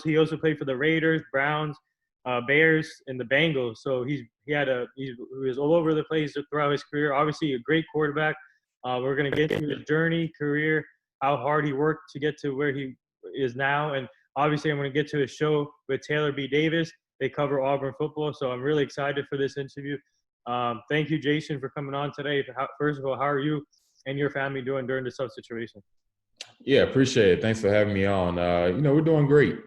He also played for the Raiders, Browns, Bears, and the Bengals. So he was all over the place throughout his career. Obviously, a great quarterback. We're gonna get to his journey, career, how hard he worked to get to where he is now, and obviously, I'm gonna get to his show with Taylor B. Davis. They cover Auburn football, so I'm really excited for this interview. Thank you, Jason, for coming on today. First of all, how are you and your family doing during this tough situation? Yeah, appreciate it. Thanks for having me on. We're doing great.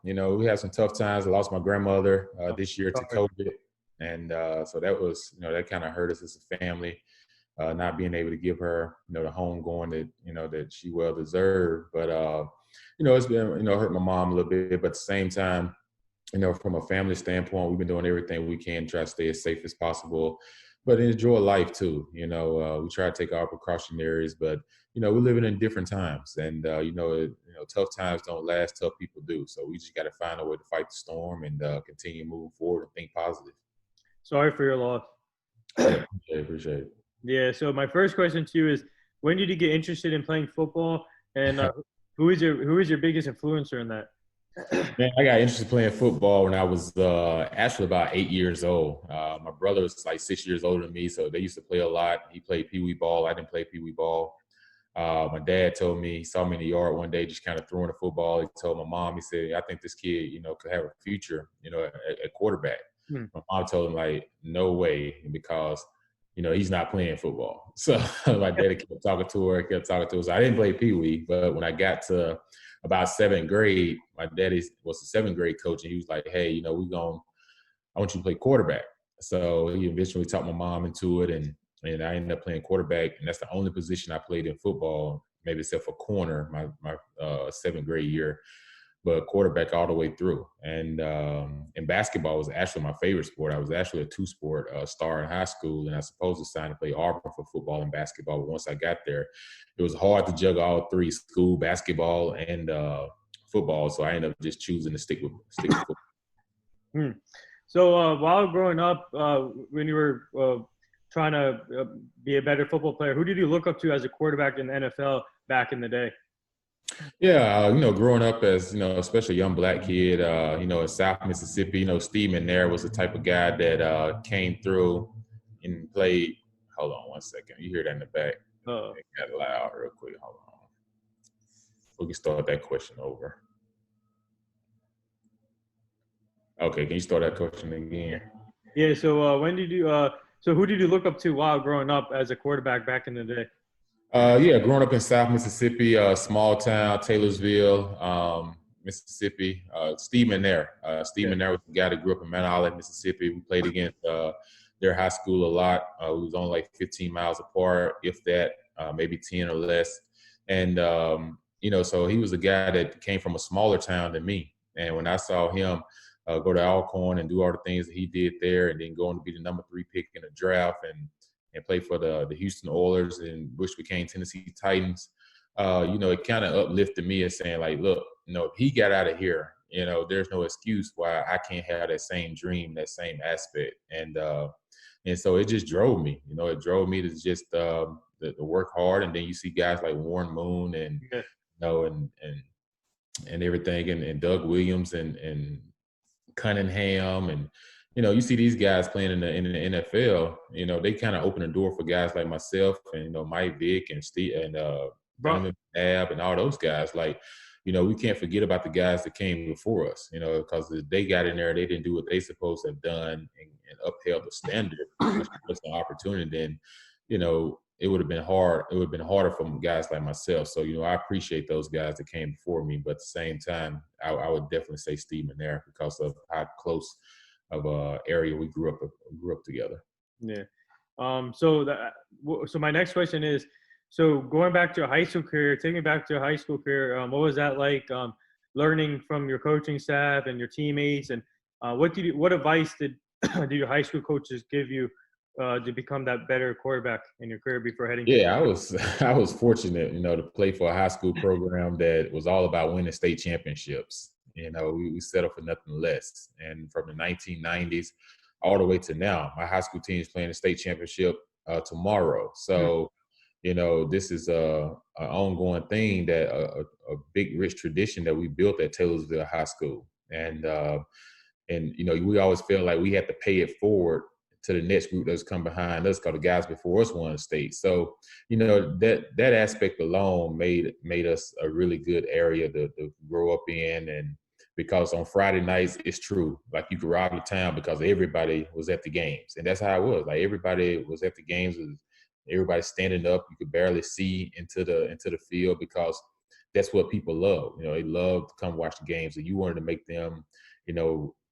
We had some tough times. I lost my grandmother this year to COVID. And so that was, that kind of hurt us as a family, not being able to give her, the home going that she well deserved. But, it's been, hurt my mom a little bit. But at the same time, from a family standpoint, we've been doing everything we can to try to stay as safe as possible, but enjoy life too. We try to take our precautionaries, but we're living in different times, and tough times don't last. Tough people do. So we just got to find a way to fight the storm and continue moving forward and think positive. Sorry for your loss. Yeah, appreciate it. Yeah. So my first question to you is, when did you get interested in playing football, and who is your biggest influencer in that? Man, I got interested in playing football when I was actually about 8 years old. My brother was like 6 years older than me, so they used to play a lot. He played peewee ball. I didn't play peewee ball. My dad told me, he saw me in the yard one day just kind of throwing a football. He told my mom, he said, I think this kid, could have a future, at quarterback. My mom told him, like, no way, because, he's not playing football. So my daddy kept talking to her. So I didn't play peewee, but when I got to about seventh grade, my daddy was the seventh grade coach, and he was like, hey, I want you to play quarterback. So he eventually talked my mom into it, and I ended up playing quarterback, and that's the only position I played in football, maybe except for corner my seventh grade year, but quarterback all the way through. And basketball was actually my favorite sport. I was actually a two-sport star in high school, and I was supposed to sign to play Auburn for football and basketball. But once I got there, it was hard to juggle all three: school, basketball, and football. So I ended up just choosing to stick with football. So while growing up, when you were trying to be a better football player, who did you look up to as a quarterback in the NFL back in the day? Yeah, growing up as, especially a young black kid, in South Mississippi, Steve McNair was the type of guy that came through and played. Hold on one second. You hear that in the back? It got loud real quick. Hold on. We can start that question over. Okay, can you start that question again? Yeah, so who did you look up to while growing up as a quarterback back in the day? Growing up in South Mississippi, small town, Taylorsville, Mississippi. Steve McNair. McNair was the guy that grew up in Mount Olive, Mississippi. We played against their high school a lot. We was only like 15 miles apart, if that, maybe 10 or less. And, so he was a guy that came from a smaller town than me. And when I saw him go to Alcorn and do all the things that he did there, and then going to be the number 3 pick in the draft and play for the Houston Oilers, and which became Tennessee Titans, it kind of uplifted me as saying, like, look, if he got out of here, there's no excuse why I can't have that same dream, that same aspect. And so it just drove me, it drove me to just to work hard. And then you see guys like Warren Moon and, and everything, and Doug Williams and Cunningham, and you see these guys playing in the NFL. They kind of open the door for guys like myself and Mike Vick and Steve and Donovan Ab and all those guys. Like, we can't forget about the guys that came before us. Because they got in there, they didn't do what they supposed to have done and upheld the standard. Which was an opportunity. Then, it would have been hard. It would have been harder for guys like myself. So, I appreciate those guys that came before me. But at the same time, I would definitely say Steve McNair because of how close of a area we grew up together. Yeah. So my next question is, so going back to your high school career, take me back to your high school career. What was that like? Learning from your coaching staff and your teammates, and what advice did your high school coaches give you to become that better quarterback in your career before heading? Yeah, I was fortunate, to play for a high school program that was all about winning state championships. We settled for nothing less. And from the 1990s all the way to now, my high school team is playing the state championship tomorrow. So, this is a ongoing thing, that a big rich tradition that we built at Taylorsville High School. And we always felt like we had to pay it forward to the next group that's come behind us, because the guys before us won state. So that aspect alone made us a really good area to grow up in. And because on Friday nights, it's true, like you could rob the town because everybody was at the games. And that's how it was. Like, everybody was at the games, everybody standing up. You could barely see into the field, because that's what people love. They love to come watch the games, and you wanted to make them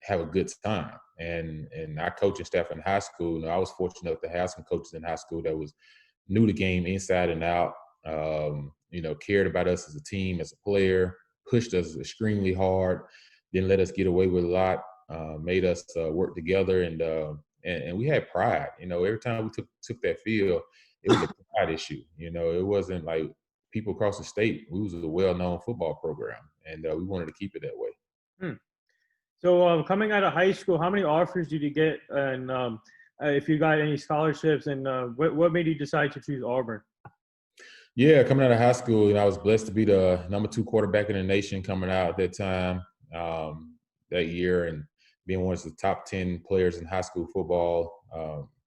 have a good time. And our coaching staff in high school, I was fortunate enough to have some coaches in high school that was knew the game inside and out, cared about us as a team, as a player, pushed us extremely hard, didn't let us get away with a lot, made us work together, and we had pride. Every time we took that field, it was a pride issue. It wasn't like people across the state. We was a well-known football program, and we wanted to keep it that way. Hmm. So coming out of high school, how many offers did you get, and if you got any scholarships, and what made you decide to choose Auburn? Yeah, coming out of high school, I was blessed to be the number 2 quarterback in the nation coming out at that time, that year, and being one of the top 10 players in high school football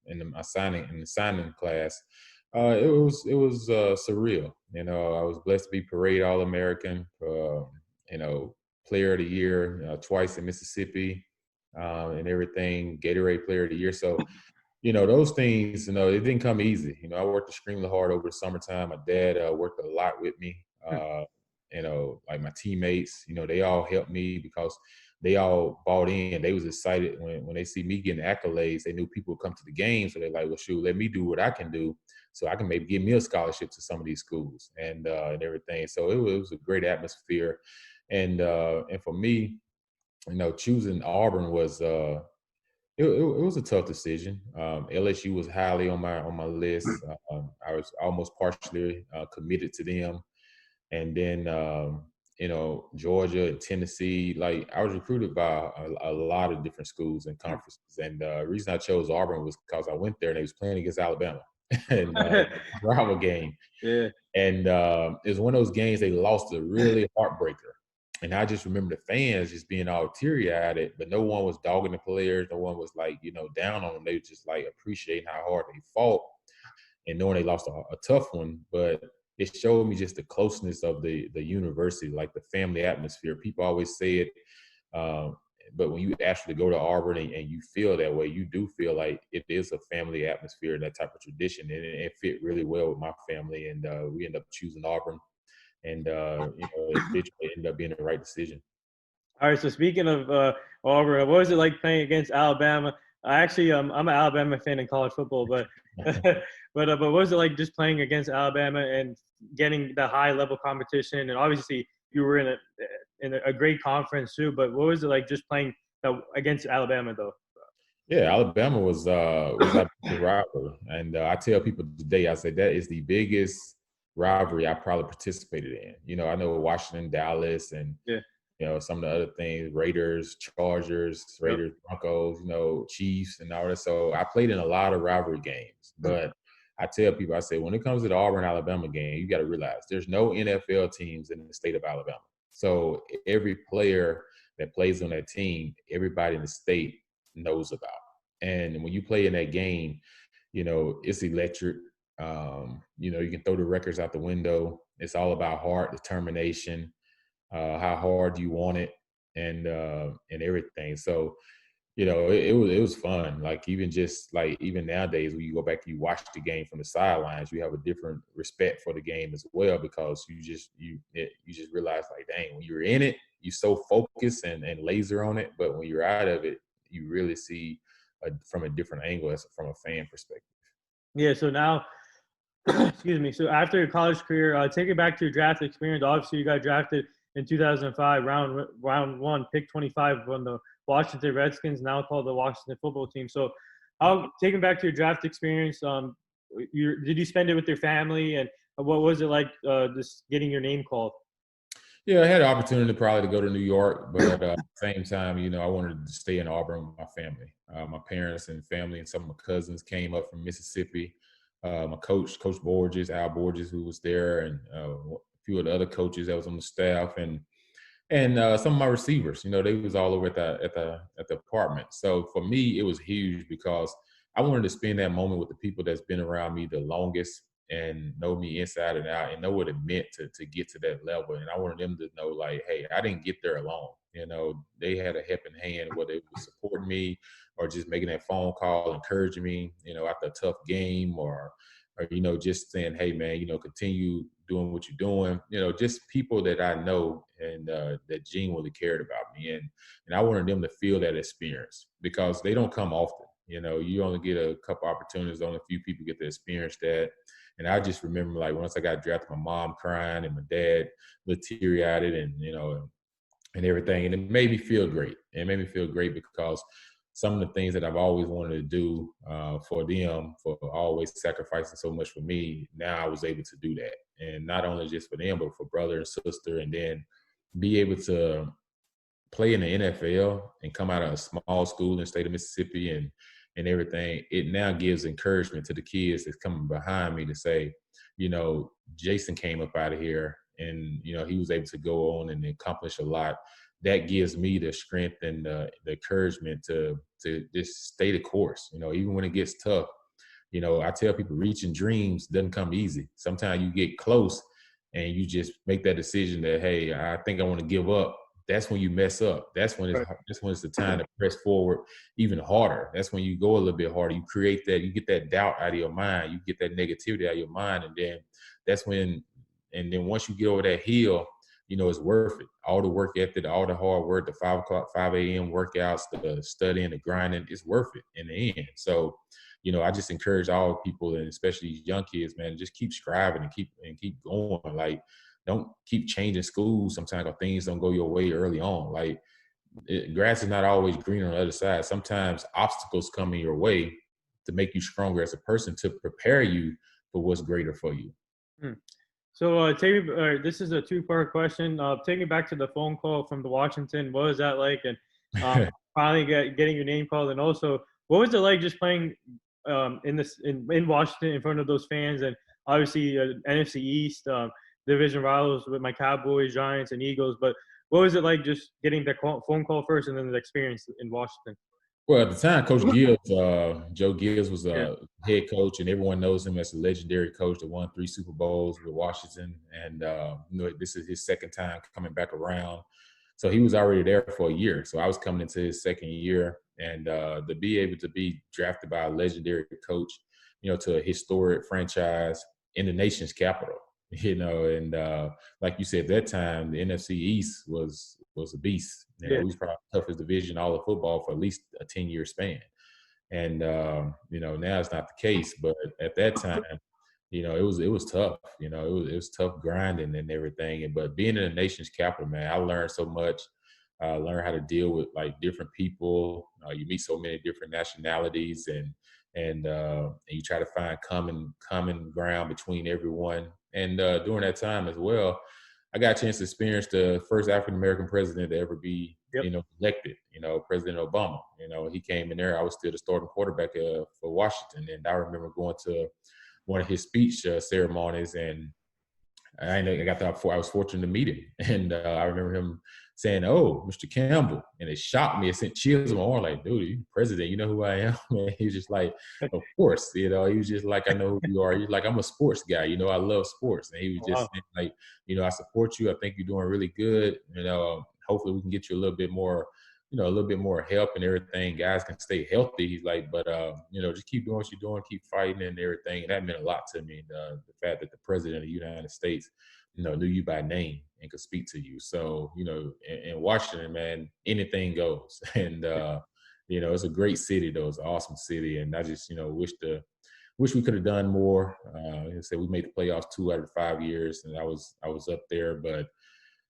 in the signing class. It was surreal. I was blessed to be Parade All-American, Player of the Year twice in Mississippi, and everything. Gatorade Player of the Year. So, those things, it didn't come easy. I worked extremely hard over the summertime. My dad worked a lot with me. Like my teammates, they all helped me because they all bought in. They was excited when they see me getting accolades. They knew people would come to the game. So they're like, well, shoot, let me do what I can do so I can maybe give me a scholarship to some of these schools and everything. So it was a great atmosphere. And for me, choosing Auburn was it was a tough decision. LSU was highly on my list. I was almost partially committed to them, and then Georgia and Tennessee. Like, I was recruited by a lot of different schools and conferences, and the reason I chose Auburn was because I went there and they was playing against Alabama, and rival game. Yeah. And it was one of those games they lost, a really heartbreaker. And I just remember the fans just being all teary-eyed at it, but no one was dogging the players. No one was like, down on them. They were just like appreciating how hard they fought and knowing they lost a tough one. But it showed me just the closeness of the university, like the family atmosphere. People always say it, but when you actually go to Auburn and you feel that way, you do feel like it is a family atmosphere and that type of tradition. And it fit really well with my family. And we ended up choosing Auburn. And, it ended up being the right decision. All right. So speaking of Auburn, what was it like playing against Alabama? I'm an Alabama fan in college football, but but what was it like just playing against Alabama and getting the high level competition? And obviously you were in a great conference too. But what was it like just playing against Alabama though? Yeah, Alabama was our biggest rival, and I tell people today, I say that is the biggest rivalry I probably participated in. I know Washington, Dallas, and Yeah. some of the other things, Raiders, Chargers, Raiders, Broncos, Chiefs, and all that. So I played in a lot of rivalry games. But I tell people, I say, when it comes to the Auburn-Alabama game, you got to realize there's no NFL teams in the state of Alabama. So every player that plays on that team, everybody in the state knows about. And when you play in that game, it's electric. You can throw the records out the window. It's all about heart, determination, how hard you want it, and everything. So, it was fun. Like, even nowadays, when you go back and you watch the game from the sidelines, you have a different respect for the game as well, because you just realize, like, dang, when you're in it, you're so focused and laser on it. But when you're out of it, you really see from a different angle from a fan perspective. Yeah. So now, excuse me. So after your college career, take it back to your draft experience. Obviously, you got drafted in 2005, round one, pick 25 from the Washington Redskins, now called the Washington Football Team. So, taking back to your draft experience, did you spend it with your family, and what was it like just getting your name called? Yeah, I had an opportunity probably to go to New York, but at the same time, I wanted to stay in Auburn with my family. My parents and family and some of my cousins came up from Mississippi my Coach Borges, Al Borges, who was there, and a few of the other coaches that was on the staff, and some of my receivers. They was all over at the apartment. So for me, it was huge because I wanted to spend that moment with the people that's been around me the longest and know me inside and out and know what it meant to get to that level. And I wanted them to know, like, hey, I didn't get there alone. They had a helping hand, whether it was supporting me or just making that phone call, encouraging me, after a tough game, or just saying, hey, man, continue doing what you're doing. Just people that I know and that genuinely cared about me. And I wanted them to feel that experience because they don't come often. You only get a couple opportunities, only a few people get to experience that. And I just remember, like, once I got drafted, my mom crying and my dad a little teary-eyed and everything. And it made me feel great. It made me feel great because some of the things that I've always wanted to do for them, for always sacrificing so much for me, now I was able to do that. And not only just for them, but for brother and sister, and then be able to play in the NFL and come out of a small school in the state of Mississippi and everything. It now gives encouragement to the kids that's coming behind me to say, Jason came up out of here and, he was able to go on and accomplish a lot. That gives me the strength and the encouragement to just stay the course, even when it gets tough. I tell people reaching dreams doesn't come easy. Sometimes you get close and you just make that decision that, hey, I think I want to give up. That's when you mess up. That's when it's the time to press forward even harder. That's when you go a little bit harder. You create that, you get that doubt out of your mind. You get that negativity out of your mind. And then once you get over that hill, it's worth it. All the work ethic, all the hard work, the 5 a.m. workouts, the studying, the grinding, it's worth it in the end. So, I just encourage all people, and especially young kids, man, just keep striving and keep going. Like, don't keep changing schools sometimes if things don't go your way early on. Like, grass is not always green on the other side. Sometimes obstacles come in your way to make you stronger as a person, to prepare you for what's greater for you. So this is a two-part question. Take me back to the phone call from the Washington. What was that like? And finally getting your name called. And also, what was it like just playing in Washington in front of those fans? And obviously NFC East division rivals with my Cowboys, Giants, and Eagles. But what was it like just getting the phone call first and then the experience in Washington? Well, at the time, Coach Gibbs, Joe Gibbs was a head coach, and everyone knows him as a legendary coach that won 3 Super Bowls with Washington. And this is his second time coming back around. So he was already there for a year. So I was coming into his second year, and to be able to be drafted by a legendary coach, to a historic franchise in the nation's capital, and like you said, at that time, the NFC East was a beast. It was probably the toughest division all of football for at least a 10-year span. And now it's not the case, but at that time, it was tough. It was tough grinding and everything. But being in the nation's capital, man, I learned so much. I learned how to deal with like different people. You meet so many different nationalities, and you try to find common ground between everyone. And during that time as well, I got a chance to experience the first African American president to ever be, elected. President Obama. He came in there. I was still the starting quarterback for Washington, and I remember going to one of his speech ceremonies, and I was fortunate to meet him, and I remember him saying, "Oh, Mr. Campbell," and it shocked me. It sent chills in my arm. Like, dude, you president, you know who I am? And he was just like, "Of course," he was just like, "I know who you are." He's like, "I'm a sports guy, I love sports," and he was just saying, like, "I support you. I think you're doing really good. Hopefully we can get you a little bit more." A little bit more help and everything. Guys can stay healthy. He's like, but just keep doing what you're doing, keep fighting and everything. And that meant a lot to me. The fact that the president of the United States, knew you by name and could speak to you. So, in Washington, man, anything goes. And it's a great city though. It's an awesome city. And I just, wish we could have done more. Like I said, we made the playoffs 2 out of 5 years, and I was up there, but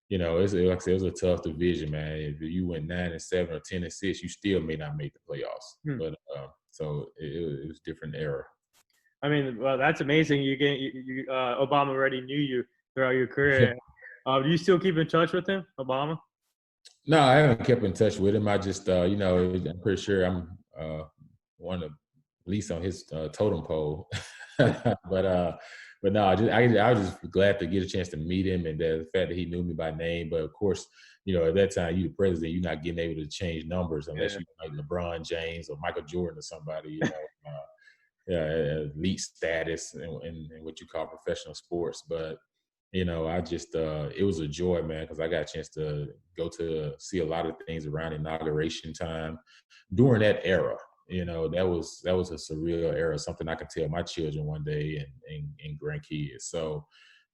it's like I said, it was a tough division, man. If you went 9-7 or 10-6, you still may not make the playoffs. But so it was a different era. I mean, well, that's amazing. Obama already knew you throughout your career. Do you still keep in touch with him, Obama? No, I haven't kept in touch with him. I just, I'm pretty sure I'm one of, at least on his totem pole. But no, I was just glad to get a chance to meet him, and the fact that he knew me by name. But of course, at that time, you the president, you're not getting able to change numbers unless Yeah, you like LeBron James or Michael Jordan or somebody, elite status in what you call professional sports. But I just it was a joy, man, because I got a chance to go to see a lot of things around inauguration time during that era. That was a surreal era, something I could tell my children one day and grandkids. So,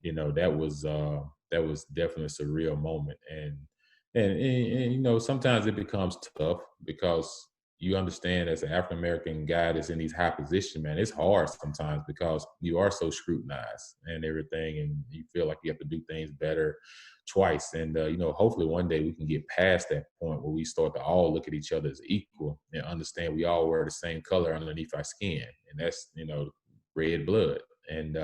that was definitely a surreal moment. And sometimes it becomes tough because you understand as an African American guy that's in these high positions, man, it's hard sometimes because you are so scrutinized and everything, and you feel like you have to do things better twice. And hopefully one day we can get past that point where we start to all look at each other as equal and understand we all wear the same color underneath our skin, and that's red blood. And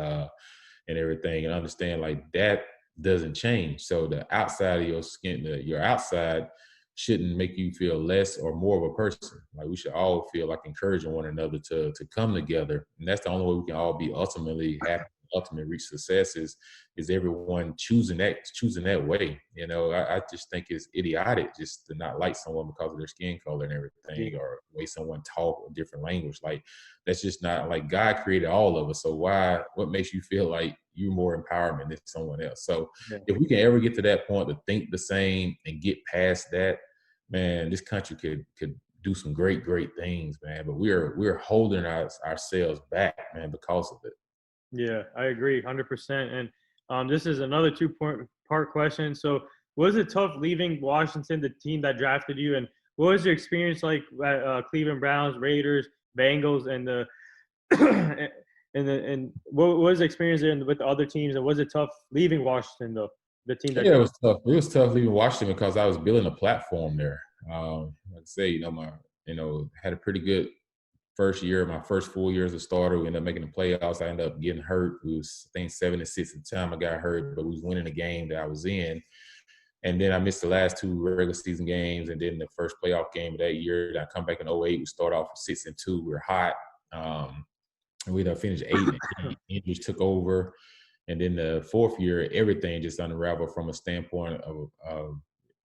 everything, and understand like that doesn't change. So the outside of your skin, your outside shouldn't make you feel less or more of a person. Like we should all feel like encouraging one another to come together. And that's the only way we can all be ultimately happy, ultimately reach success is everyone choosing that way. I just think it's idiotic just to not like someone because of their skin color and yeah, everything, or the way someone talk a different language. Like that's just not, like, God created all of us. So what makes you feel like you're more empowerment than someone else? So yeah, if we can ever get to that point to think the same and get past that, man, this country could do some great things, man. But we're holding ourselves back, man, because of it. yeah. I agree, 100%. And this is another two part question. So, was it tough leaving Washington, the team that drafted you, and what was your experience like at Cleveland Browns, Raiders, Bengals, and the and what was the experience there with the other teams, and was it tough leaving Washington though, the team that Yeah, it was tough. It was tough leaving Washington because I was building a platform there. Like I say, had a pretty good first year. My first full year as a starter, we ended up making the playoffs. I ended up getting hurt. We was, I think, 7-6 at the time I got hurt, but we was winning the game that I was in. And then I missed the last two regular season games, and then the first playoff game of that year. I come back in '08. We start off 6-2. We were hot. And we finished 8-8. Injuries took over. And then the fourth year, everything just unraveled from a standpoint of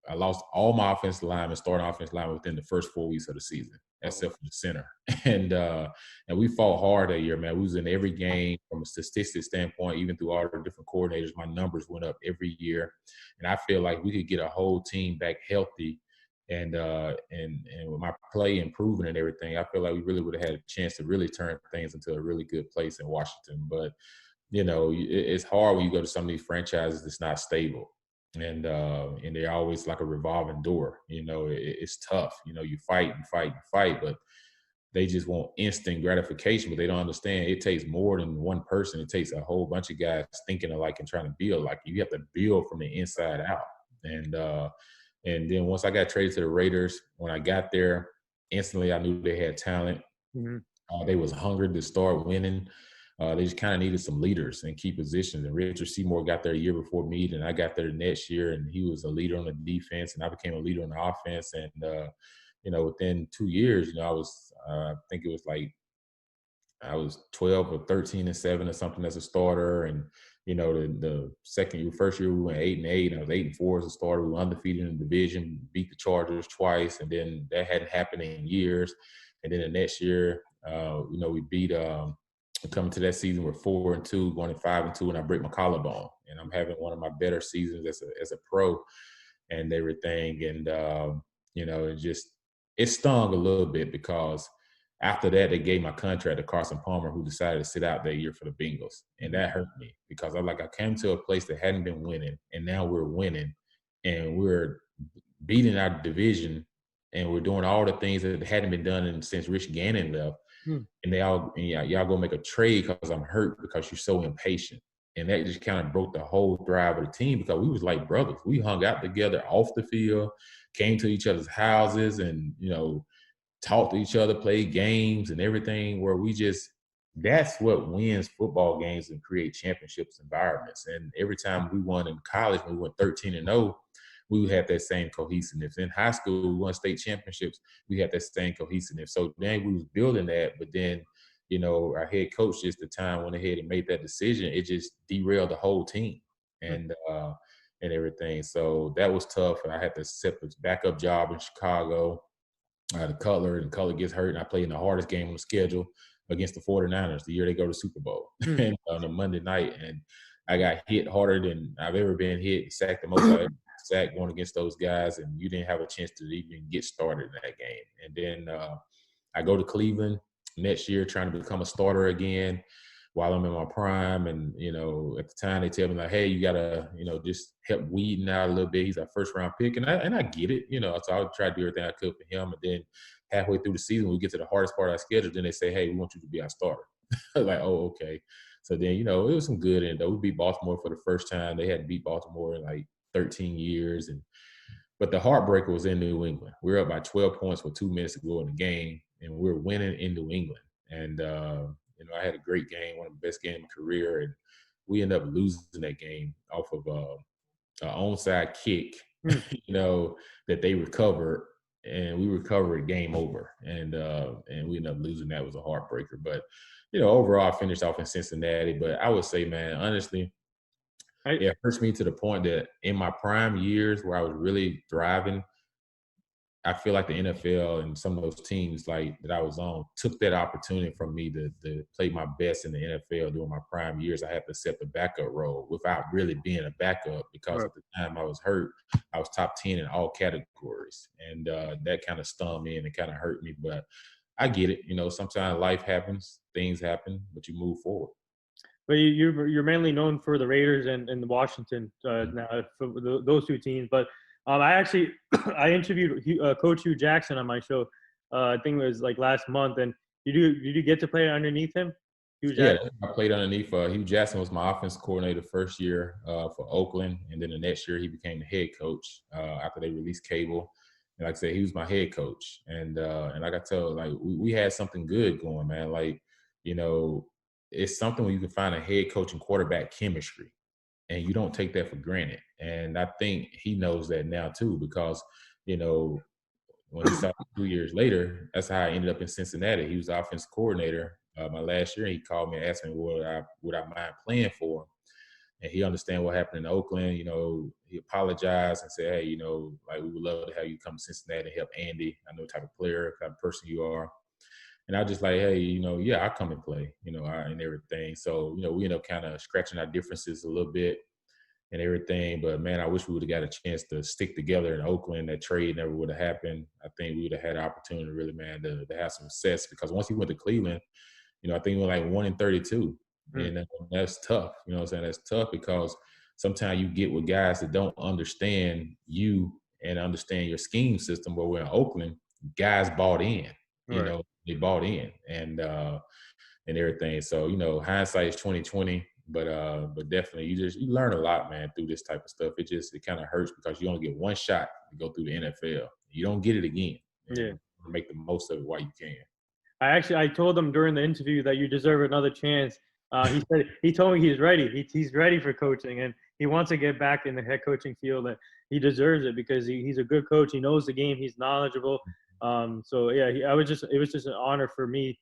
I lost all my offensive linemen, starting offensive line within the first 4 weeks of the season, oh, except for the center. And we fought hard that year, man. We was in every game from a statistics standpoint, even through all the different coordinators. My numbers went up every year, and I feel like we could get a whole team back healthy. And with my play improving and everything, I feel like we really would have had a chance to really turn things into a really good place in Washington. But it's hard when you go to some of these franchises that's not stable, and they're always like a revolving door. It's tough. You fight and fight and fight, but they just want instant gratification. But they don't understand it takes more than one person. It takes a whole bunch of guys thinking alike and trying to build like you have to build from the inside out. And then once I got traded to the Raiders, when I got there, instantly I knew they had talent. mhm. They was hungry to start winning. They just kind of needed some leaders in key positions. And Richard Seymour got there a year before me, and I got there next year, and he was a leader on the defense, and I became a leader on the offense. And within 2 years, I think it was like I was 12 or 13-7 or something as a starter. And the second year, first year we went 8-8. I was 8-4 as a starter. We were undefeated in the division, beat the Chargers twice, and then that hadn't happened in years. And then the next year, we beat. Coming to that season, we're 4-2, going to 5-2, and I break my collarbone, and I'm having one of my better seasons as a pro and everything. And it stung a little bit because after that they gave my contract to Carson Palmer, who decided to sit out that year for the Bengals, and that hurt me because I came to a place that hadn't been winning, and now we're winning, and we're beating our division, and we're doing all the things that hadn't been done since Rich Gannon left. Hmm. And y'all gonna make a trade because I'm hurt because you're so impatient. And that just kind of broke the whole drive of the team because we was like brothers. We hung out together off the field, came to each other's houses, and talked to each other, played games and everything. Where that's what wins football games and create championships environments. And every time we won in college, when we went 13-0, we had that same cohesiveness. In high school, we won state championships. We had that same cohesiveness. So then we was building that, but then our head coach just the time went ahead and made that decision. It just derailed the whole team Hmm. and everything. So that was tough. And I had to accept a backup job in Chicago. I had a Cutler, and Cutler gets hurt, and I played in the hardest game on the schedule against the 49ers the year they go to Super Bowl Hmm. and on a Monday night. And I got hit harder than I've ever been hit, sacked the most I've ever sacked going against those guys, and you didn't have a chance to even get started in that game. And then I go to Cleveland next year trying to become a starter again while I'm in my prime. And, at the time they tell me like, hey, you got to, just help weeding out a little bit. He's our first round pick. And I get it, so I would try to do everything I could for him. And then halfway through the season, we get to the hardest part of our schedule. Then they say, hey, we want you to be our starter. Like, oh, okay. So then, it was some good. And we beat Baltimore for the first time. They hadn't beat Baltimore in like 13 years. But the heartbreaker was in New England. We were up by 12 points with 2 minutes to go in the game, and we were winning in New England. And, I had a great game, one of the best games of my career, and we ended up losing that game off of an onside kick, Hmm. that they recovered, and we recovered game over. And we ended up losing. That was a heartbreaker. But, overall, I finished off in Cincinnati. But I would say, man, honestly, it hurts me to the point that in my prime years where I was really thriving, I feel like the NFL and some of those teams like that I was on took that opportunity from me to play my best in the NFL during my prime years. I had to accept a backup role without really being a backup because Right. at the time I was hurt, I was top 10 in all categories. And that kind of stung me and it kind of hurt me. But I get it. Sometimes life happens, things happen, but you move forward. But you're mainly known for the Raiders and the Washington now for those two teams. But I actually I interviewed Coach Hugh Jackson on my show. I think it was like last month. And did you get to play underneath him, Hugh Yeah, Jackson? I played underneath. Hugh Jackson was my offense coordinator first year for Oakland, and then the next year he became the head coach after they released Cable. And like I said, he was my head coach, and like I tell, like we had something good going, man. Like it's something when you can find a head coach and quarterback chemistry, and you don't take that for granted. And I think he knows that now too, because you know when he saw 2 years later, that's how I ended up in Cincinnati. He was the offense coordinator my last year. He called me and asked me would I mind playing for him. And he understand what happened in Oakland. He apologized and said, hey, like we would love to have you come to Cincinnati and help Andy. I know the type of player, type of person you are. And I just like, hey, yeah, I'll come and play, and everything. So, we end up kind of scratching our differences a little bit and everything. But man, I wish we would have got a chance to stick together in Oakland. That trade never would have happened. I think we would have had an opportunity really, man, to have some success because once he went to Cleveland, I think we were like 1-32. Hmm. And that's tough. You know what I'm saying? That's tough because sometimes you get with guys that don't understand you and understand your scheme system. But we're in Oakland, guys bought in, Right. they bought in and everything. So, hindsight is 2020. But definitely you learn a lot, man, through this type of stuff. It kind of hurts because you only get one shot to go through the NFL. You don't get it again. Yeah. And make the most of it while you can. I told him during the interview that you deserve another chance. He told me he's ready. He's ready for coaching and he wants to get back in the head coaching field. And he deserves it because he's a good coach. He knows the game. He's knowledgeable. So yeah, it was just an honor for me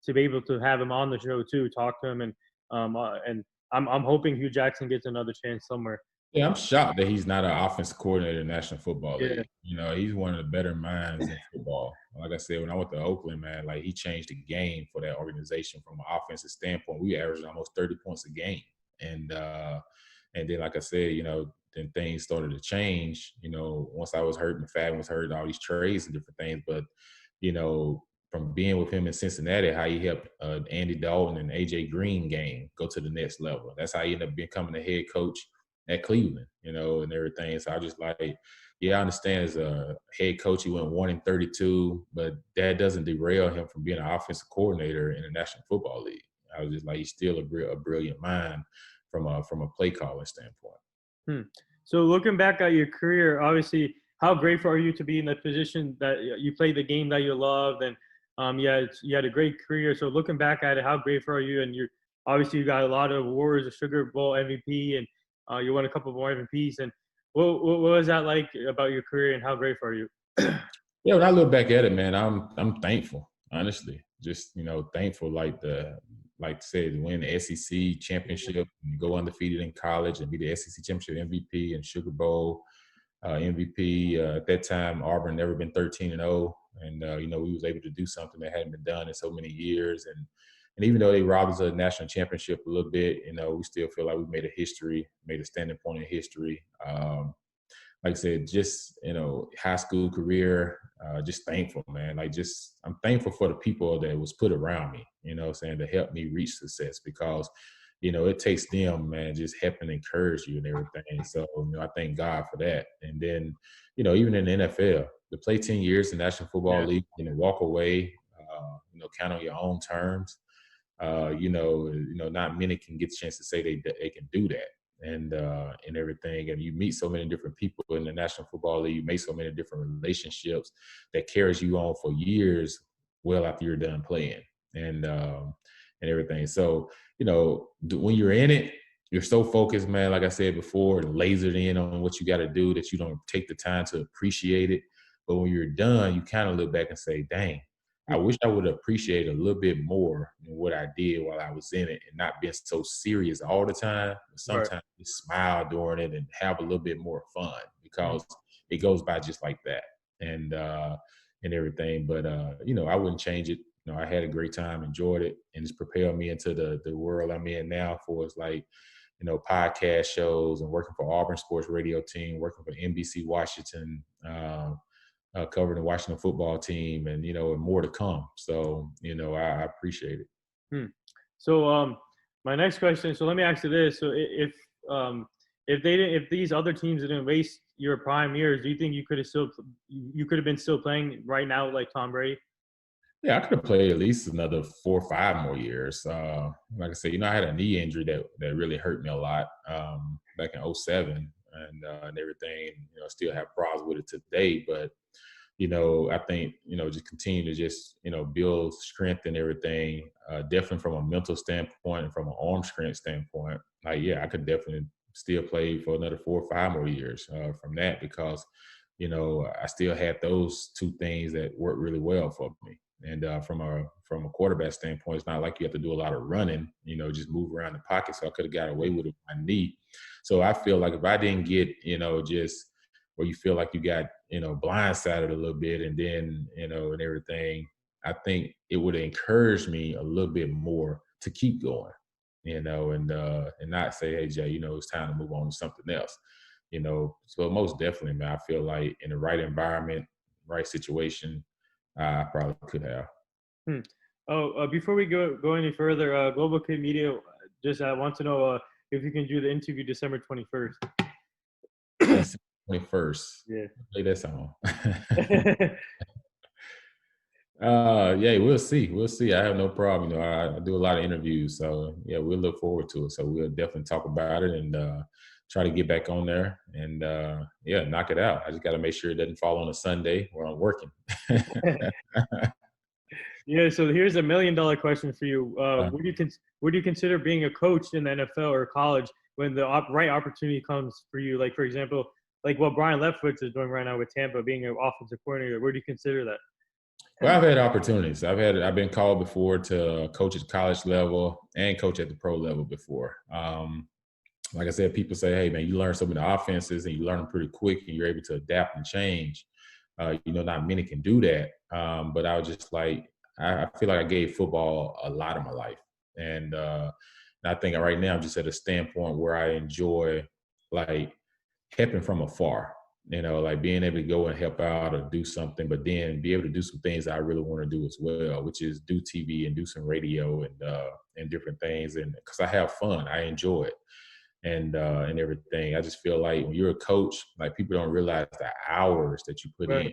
to be able to have him on the show too, talk to him, and I'm hoping Hugh Jackson gets another chance somewhere. Yeah, I'm shocked that he's not an offensive coordinator in the National Football Yeah, League. He's one of the better minds in football. Like I said, when I went to Oakland, man, like he changed the game for that organization from an offensive standpoint. We averaged almost 30 points a game. And then, like I said, then things started to change. Once I was hurt, McFadden was hurt, all these trades and different things. But, from being with him in Cincinnati, how he helped Andy Dalton and AJ Green game go to the next level. That's how he ended up becoming the head coach at Cleveland, and everything. So I just like, yeah, I understand as a head coach, he went 1-32, but that doesn't derail him from being an offensive coordinator in the National Football League. I was just like, he's still a brilliant mind from a play calling standpoint. Hmm. So looking back at your career, obviously, how grateful are you to be in the position that you played the game that you loved, and yeah, you had a great career. So looking back at it, how grateful are you? And you obviously you got a lot of awards, a Sugar Bowl MVP, and you won a couple more MVPs. And what was that like about your career, and how grateful are you? Yeah, when I look back at it, man, I'm thankful, honestly. just thankful, like I said, win the SEC championship and go undefeated in college and be the SEC championship MVP and Sugar Bowl MVP. At that time, Auburn never been 13-0, and we was able to do something that hadn't been done in so many years. And even though they robbed us of a national championship a little bit, we still feel like we made a standing point in history. Like I said, just high school career, just thankful, man. I'm thankful for the people that was put around me, to help me reach success, because it takes them, man, just helping encourage you and everything. So I thank God for that. And then even in the NFL, to play 10 years in the National Football League and walk away, kind of on your own terms. Not many can get the chance to say they can do that, and everything. And you meet so many different people in the National Football League. You make so many different relationships that carries you on for years, well after you're done playing, and everything. So when you're in it, you're so focused, man. Like I said before, lasered in on what you got to do that you don't take the time to appreciate it. But when you're done, you kind of look back and say, "Dang, I wish I would appreciate a little bit more than what I did while I was in it, and not being so serious all the time. But sometimes just smile during it and have a little bit more fun, because it goes by just like that, and everything. But I wouldn't change it. I had a great time, enjoyed it, and it's propelled me into the world I'm in now. For it's like podcast shows and working for Auburn sports radio team, working for NBC Washington. Covering the Washington football team, and and more to come. So I appreciate it. So my next question. So let me ask you this: so if these other teams didn't waste your prime years, do you think you could have been still playing right now like Tom Brady? Yeah, I could have played at least another 4 or 5 more years. Like I said, I had a knee injury that really hurt me a lot back in '07, and everything. Still have problems with it today, but I think, just continue to just, build strength and everything, definitely from a mental standpoint and from an arm strength standpoint. Like, yeah, I could definitely still play for another 4 or 5 more years from that, because, I still had those two things that worked really well for me. And from a quarterback standpoint, it's not like you have to do a lot of running, just move around the pocket. So I could have got away with it with my knee. So I feel like if I didn't get, just where you feel like you got, blindsided a little bit, and then, and everything, I think it would have encouraged me a little bit more to keep going, and not say, hey, Jay, it's time to move on to something else, So most definitely, man, I feel like in the right environment, right situation, I probably could have. Before we go any further, Global Kid Media just want to know if you can do the interview December 21st. December 21st. Yeah. Play that song. Yeah, we'll see. We'll see. I have no problem. I do a lot of interviews, so yeah, we'll look forward to it. So we'll definitely talk about it and try to get back on there and yeah, knock it out. I just got to make sure it doesn't fall on a Sunday where I'm working. Yeah. So here's $1 million question for you. Would you consider being a coach in the NFL or college when the right opportunity comes for you? Like, for example, like what Brian Leftwich is doing right now with Tampa, being an offensive coordinator. Would you consider that? Well, I've had opportunities. I've been called before to coach at college level and coach at the pro level before. Like I said, people say, hey, man, you learn so many offenses and you learn them pretty quick and you're able to adapt and change. Not many can do that. But I was just like, I feel like I gave football a lot of my life. And I think right now I'm just at a standpoint where I enjoy like helping from afar, like being able to go and help out or do something, but then be able to do some things I really want to do as well, which is do TV and do some radio and different things. And because I have fun, I enjoy it. And everything. I just feel like when you're a coach, like people don't realize the hours that you put in.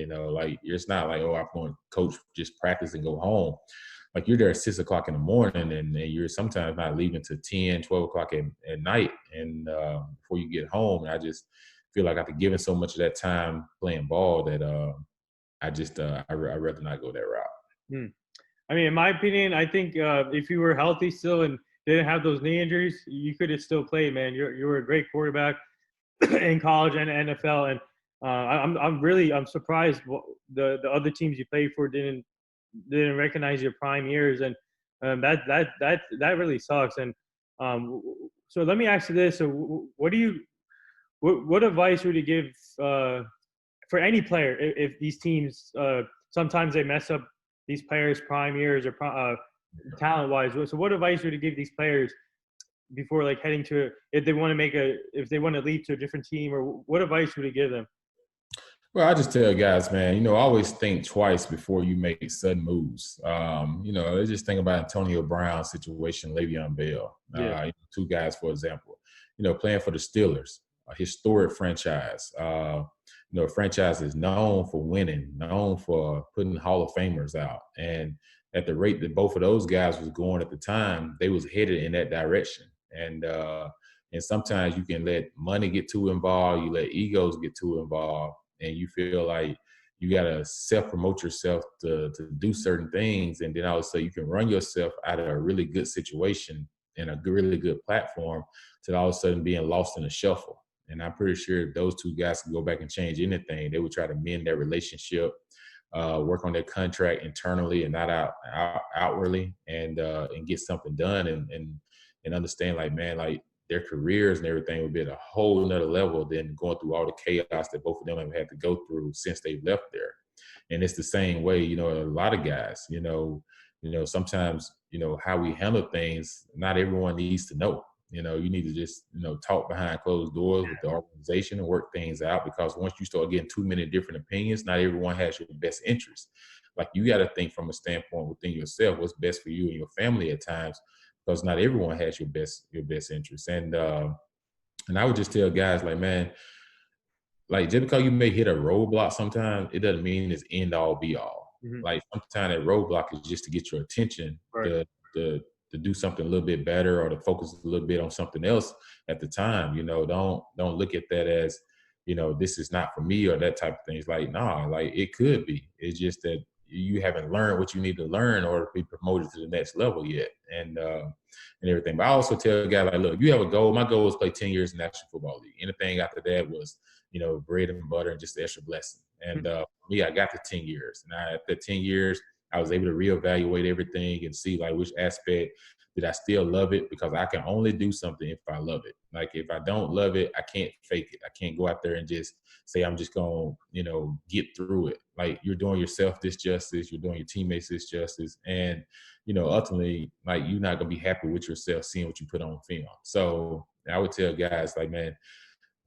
Like it's not like, oh, I'm going to coach, just practice and go home. Like you're there at 6 o'clock in the morning and you're sometimes not leaving to 10, 12 o'clock at night. And before you get home, and I just feel like I've given so much of that time playing ball that I'd rather not go that route. I mean, in my opinion, I think if you were healthy still and didn't have those knee injuries, you could have still played, man. You were a great quarterback in college and NFL, and I'm surprised the other teams you played for didn't didn't recognize your prime years, and that really sucks. And so let me ask you this: so what do you what advice would you give for any player if these teams sometimes they mess up these players' prime years or talent wise? So what advice would you give these players before like heading to if they want to if they want to leave to a different team, or what advice would you give them? Well, I just tell guys, man, always think twice before you make sudden moves. Let's just think about Antonio Brown's situation, Le'Veon Bell, Yeah. two guys, for example, playing for the Steelers, a historic franchise. Franchise is known for winning, known for putting Hall of Famers out. And at the rate that both of those guys was going at the time, they was headed in that direction. And sometimes you can let money get too involved, you let egos get too involved, and you feel like you got to self-promote yourself to do certain things. And then all of a sudden you can run yourself out of a really good situation and a really good platform to all of a sudden being lost in the shuffle. And I'm pretty sure if those two guys could go back and change anything, they would try to mend their relationship, work on their contract internally and not outwardly, and get something done and understand, like, man, like, their careers and everything would be at a whole nother level than going through all the chaos that both of them have had to go through since they've left there. And it's the same way, a lot of guys, sometimes, how we handle things, not everyone needs to know. You need to just, talk behind closed doors with the organization and work things out, because once you start getting too many different opinions, not everyone has your best interest. Like, you got to think from a standpoint within yourself, what's best for you and your family at times, because not everyone has your best interest. And I would just tell guys, like, man, like, just because you may hit a roadblock sometimes, it doesn't mean it's end all be all. Mm-hmm. Like, sometimes that roadblock is just to get your attention, Right. to do something a little bit better, or to focus a little bit on something else at the time. Don't look at that as, this is not for me or that type of thing. It's like, nah, like, it could be. It's just that you haven't learned what you need to learn in order to be promoted to the next level yet, and everything. But I also tell a guy, like, look, you have a goal. My goal is play 10 years in the National Football League. Anything after that was, bread and butter and just the extra blessing. And me, I got the 10 years. And after 10 years, I was able to reevaluate everything and see, like, which aspect did I still love it, because I can only do something if I love it. Like, if I don't love it, I can't fake it. I can't go out there and just say I'm just going to, get through it. Like, you're doing yourself this justice, you're doing your teammates this justice. And, ultimately, like, you're not going to be happy with yourself seeing what you put on film. So I would tell guys, like, man,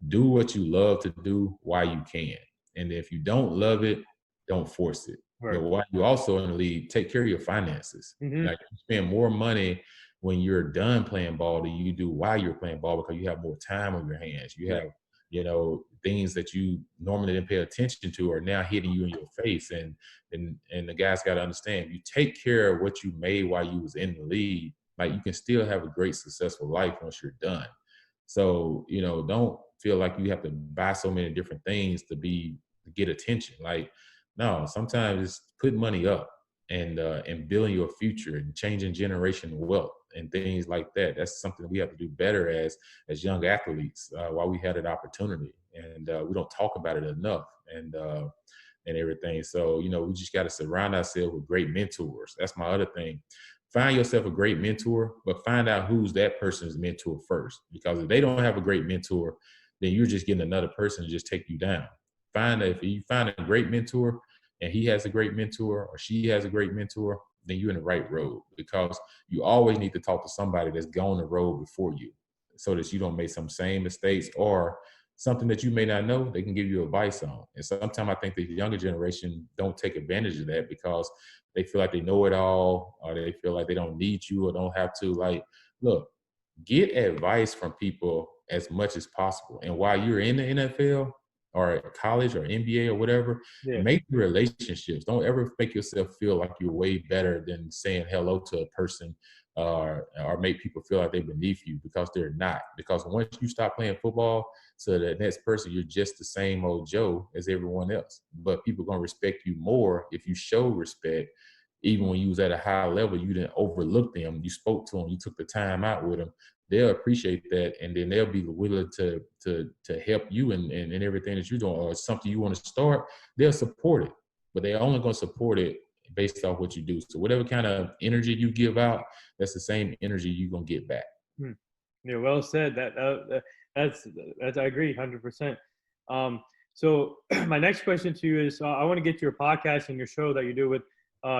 do what you love to do while you can. And if you don't love it, don't force it. Right. But while you also in the league, take care of your finances. Mm-hmm. Like, you spend more money when you're done playing ball than you do while you're playing ball, because you have more time on your hands. You have, things that you normally didn't pay attention to are now hitting you in your face. And the guys got to understand, if you take care of what you made while you was in the league, like, you can still have a great, successful life once you're done. So, don't feel like you have to buy so many different things to get attention. Like, no, sometimes it's put money up and building your future and changing generational wealth and things like that. That's something we have to do better as young athletes while we had an opportunity. And we don't talk about it enough, and everything. So, we just got to surround ourselves with great mentors. That's my other thing. Find yourself a great mentor, but find out who's that person's mentor first. Because if they don't have a great mentor, then you're just getting another person to just take you down. If you find a great mentor and he has a great mentor or she has a great mentor, then you're in the right road, because you always need to talk to somebody that's gone the road before you, so that you don't make some same mistakes, or something that you may not know, they can give you advice on. And sometimes I think the younger generation don't take advantage of that, because they feel like they know it all, or they feel like they don't need you or don't have to. Like, look, get advice from people as much as possible. And while you're in the NFL or college or NBA or whatever, make relationships. Don't ever make yourself feel like you're way better than saying hello to a person, or make people feel like they're beneath you, because they're not. Because once you stop playing football, so the next person, you're just the same old Joe as everyone else. But people are going to respect you more if you show respect. Even when you was at a high level, you didn't overlook them. You spoke to them. You took the time out with them. They'll appreciate that, and then they'll be willing to help you and everything that you're doing, or something you want to start. They'll support it, but they're only going to support it based off what you do. So whatever kind of energy you give out, that's the same energy you're gonna get back. Hmm. Yeah, well said. That's I agree 100%. So my next question to you is, I want to get to your podcast and your show that you do with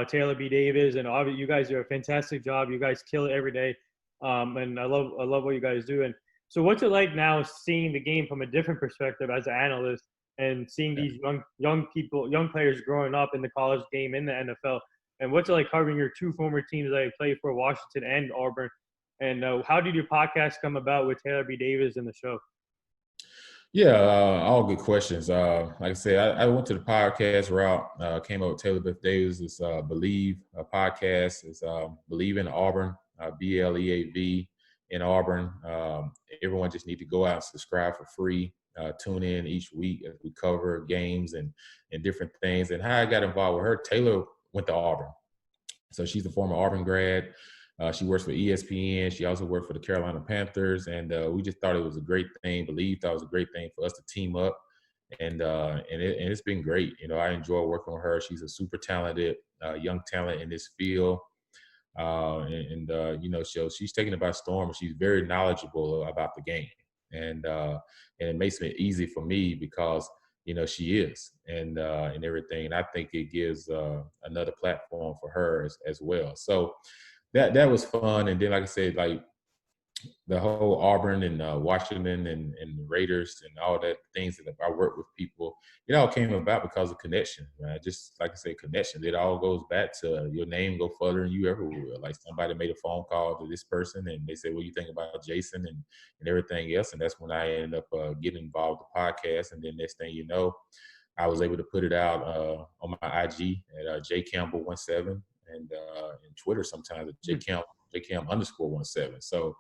Taylor B. Davis, and obviously you guys do a fantastic job. You guys kill it every day, and I love what you guys do. And so, what's it like now seeing the game from a different perspective as an analyst, and seeing these young people, young players growing up in the college game in the NFL? And what's it like covering your two former teams that you played for, Washington and Auburn? And how did your podcast come about with Taylor B. Davis in the show? Yeah, all good questions. Like I said, I went to the podcast route, came up with Taylor Beth Davis. It's Believe podcast. It's Believe in Auburn, BLEAV in Auburn. Everyone just need to go out and subscribe for free. Tune in each week as we cover games and different things. And how I got involved with her, Taylor went to Auburn. So she's a former Auburn grad. She works for ESPN. She also worked for the Carolina Panthers, and we just thought it was a great thing. Thought it was a great thing for us to team up, and it's been great. You know, I enjoy working with her. She's a super talented young talent in this field, you know, she's taken it by storm. She's very knowledgeable about the game, and it makes it easy for me because you know she is, and everything. And I think it gives another platform for her as well. So that was fun. And then, like I said, like the whole Auburn and Washington and the Raiders and all that things that I work with people, it all came about because of connection, man. Just like I said, connection. It all goes back to your name go further than you ever will. Like somebody made a phone call to this person and they said, "What do you think about Jason and everything else?" And that's when I ended up getting involved with the podcast. And then next thing you know, I was able to put it out on my IG at J Campbell 17 and Twitter sometimes at JCamp _17. So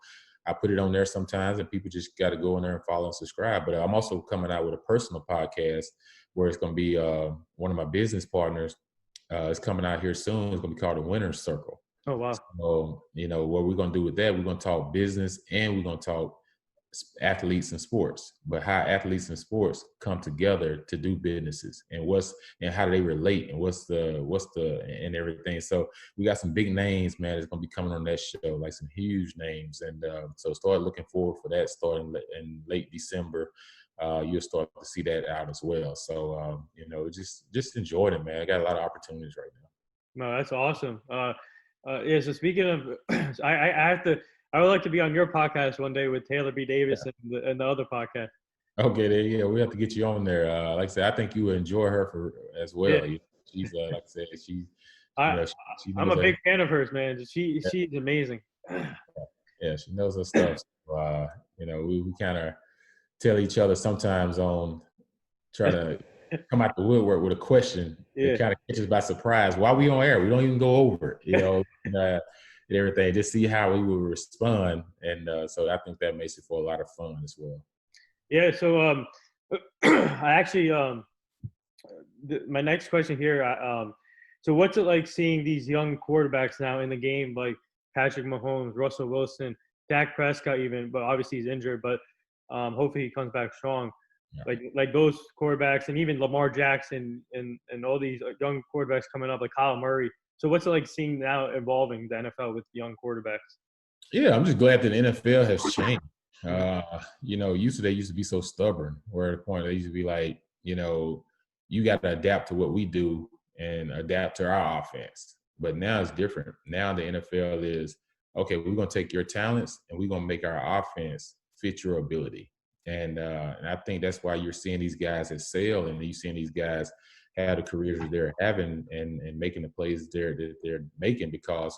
I put it on there sometimes, and people just got to go in there and follow and subscribe. But I'm also coming out with a personal podcast where it's going to be one of my business partners. It's coming out here soon. It's going to be called the Winner's Circle. Oh, wow. So, you know, what we're going to do with that, we're going to talk business and we're going to talk athletes and sports, but how athletes and sports come together to do businesses and how do they relate and what's the and everything. So we got some big names, man, that's gonna be coming on that show, like some huge names. And so start looking forward for that starting in late December. You'll start to see that out as well. So you know, just enjoy it, man. I got a lot of opportunities right now. No, that's awesome. Yeah. So speaking of, I would like to be on your podcast one day with Taylor B. Davis and the other podcast. Okay, yeah, we have to get you on there. Like I said, I think you would enjoy her as well. Yeah. She's like I said, she I'm knows a big fan of hers, man. She's amazing. Yeah, she knows her stuff. So, you know, we kind of tell each other sometimes on try to come out the woodwork with a question. Yeah. It kind of catches by surprise. While we on air, we don't even go over it, you know, and everything. Just see how we will respond, and so I think that makes it for a lot of fun as well. Yeah. So I actually my next question here. So what's it like seeing these young quarterbacks now in the game, like Patrick Mahomes, Russell Wilson, Dak Prescott, even, but obviously he's injured, but hopefully he comes back strong. Yeah. Like those quarterbacks, and even Lamar Jackson and all these young quarterbacks coming up, like Kyle Murray. So what's it like seeing now evolving the NFL with young quarterbacks? Yeah, I'm just glad that the NFL has changed. You know, they used to be so stubborn, where at the point they used to be like, you know, you got to adapt to what we do and adapt to our offense. But now it's different. Now the NFL is, okay, we're going to take your talents and we're going to make our offense fit your ability. And I think that's why you're seeing these guys excel, and you're seeing these guys have the careers that they're having and making the plays that they're making, because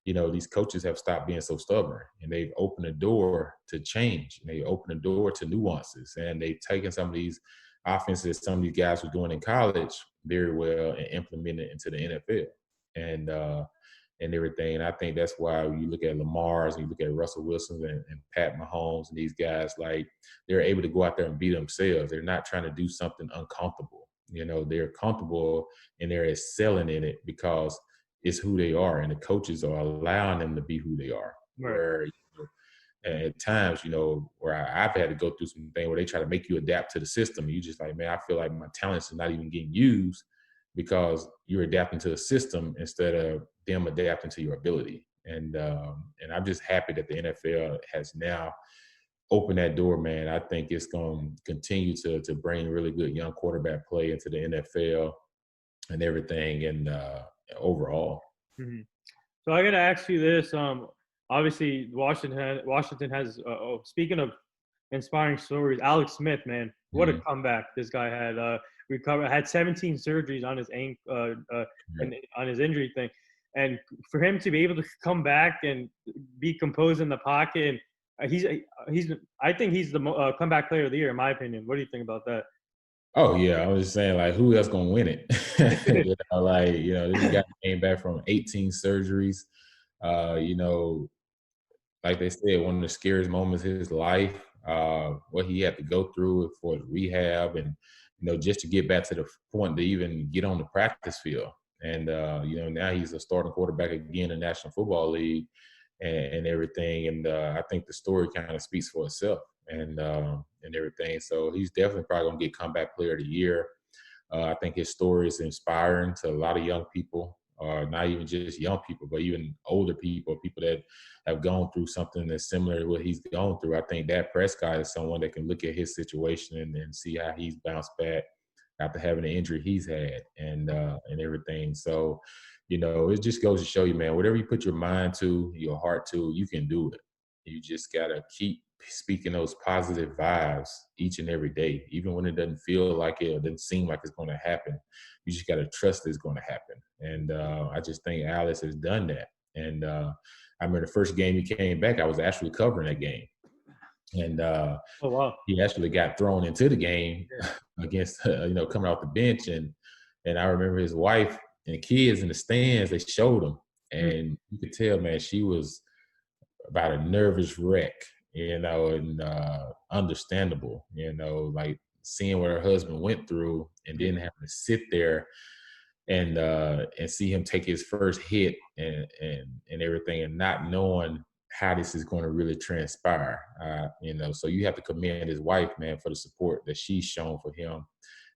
you know, these coaches have stopped being so stubborn, and they've opened the door to change. And they opened the door to nuances, and they've taken some of these offenses some of these guys were doing in college very well and implemented it into the NFL and everything. And I think that's why you look at Lamar's and you look at Russell Wilson and Pat Mahomes and these guys, like they're able to go out there and be themselves. They're not trying to do something uncomfortable. You know, they're comfortable and they're excelling in it because it's who they are, and the coaches are allowing them to be who they are. Right. Where at times, you know, where I've had to go through some things where they try to make you adapt to the system. And you just like, man, I feel like my talents are not even getting used because you're adapting to the system instead of them adapting to your ability. And I'm just happy that the NFL has now opened that door, man. I think it's going to continue to bring really good young quarterback play into the NFL and everything. And overall, Mhm. So I got to ask you this. Obviously Washington has. Speaking of inspiring stories, Alex Smith, man, what a mhm. comeback this guy had. Had 17 surgeries on his ankle, and on his injury thing, and for him to be able to come back and be composed in the pocket, and he's I think he's the comeback player of the year in my opinion. What do you think about that? Oh yeah, I was just saying, like, who else gonna win it? This guy came back from 18 surgeries. You know, like they said, one of the scariest moments of his life. What he had to go through for his rehab, and just to get back to the point to even get on the practice field. And now he's a starting quarterback again in the National Football League, and everything. And I think the story kind of speaks for itself, and everything. So he's definitely probably gonna get comeback player of the year. I think his story is inspiring to a lot of young people, not even just young people, but even older people, people that have gone through something that's similar to what he's gone through. I think Dak Prescott is someone that can look at his situation and see how he's bounced back after having the injury he's had, and everything. So, it just goes to show you, man, whatever you put your mind to, your heart to, you can do it. You just gotta keep speaking those positive vibes each and every day, even when it doesn't feel like it or doesn't seem like it's going to happen. You just got to trust it's going to happen. And I just think Alice has done that. And I remember the first game he came back, I was actually covering that game. And Oh wow. he actually got thrown into the game Yeah. against, coming off the bench. And I remember his wife and kids in the stands, they showed him. Mm. And you could tell, man, she was about a nervous wreck, and understandable, like seeing what her husband went through and then having to sit there and see him take his first hit and everything and not knowing how this is going to really transpire. So you have to commend his wife, man, for the support that she's shown for him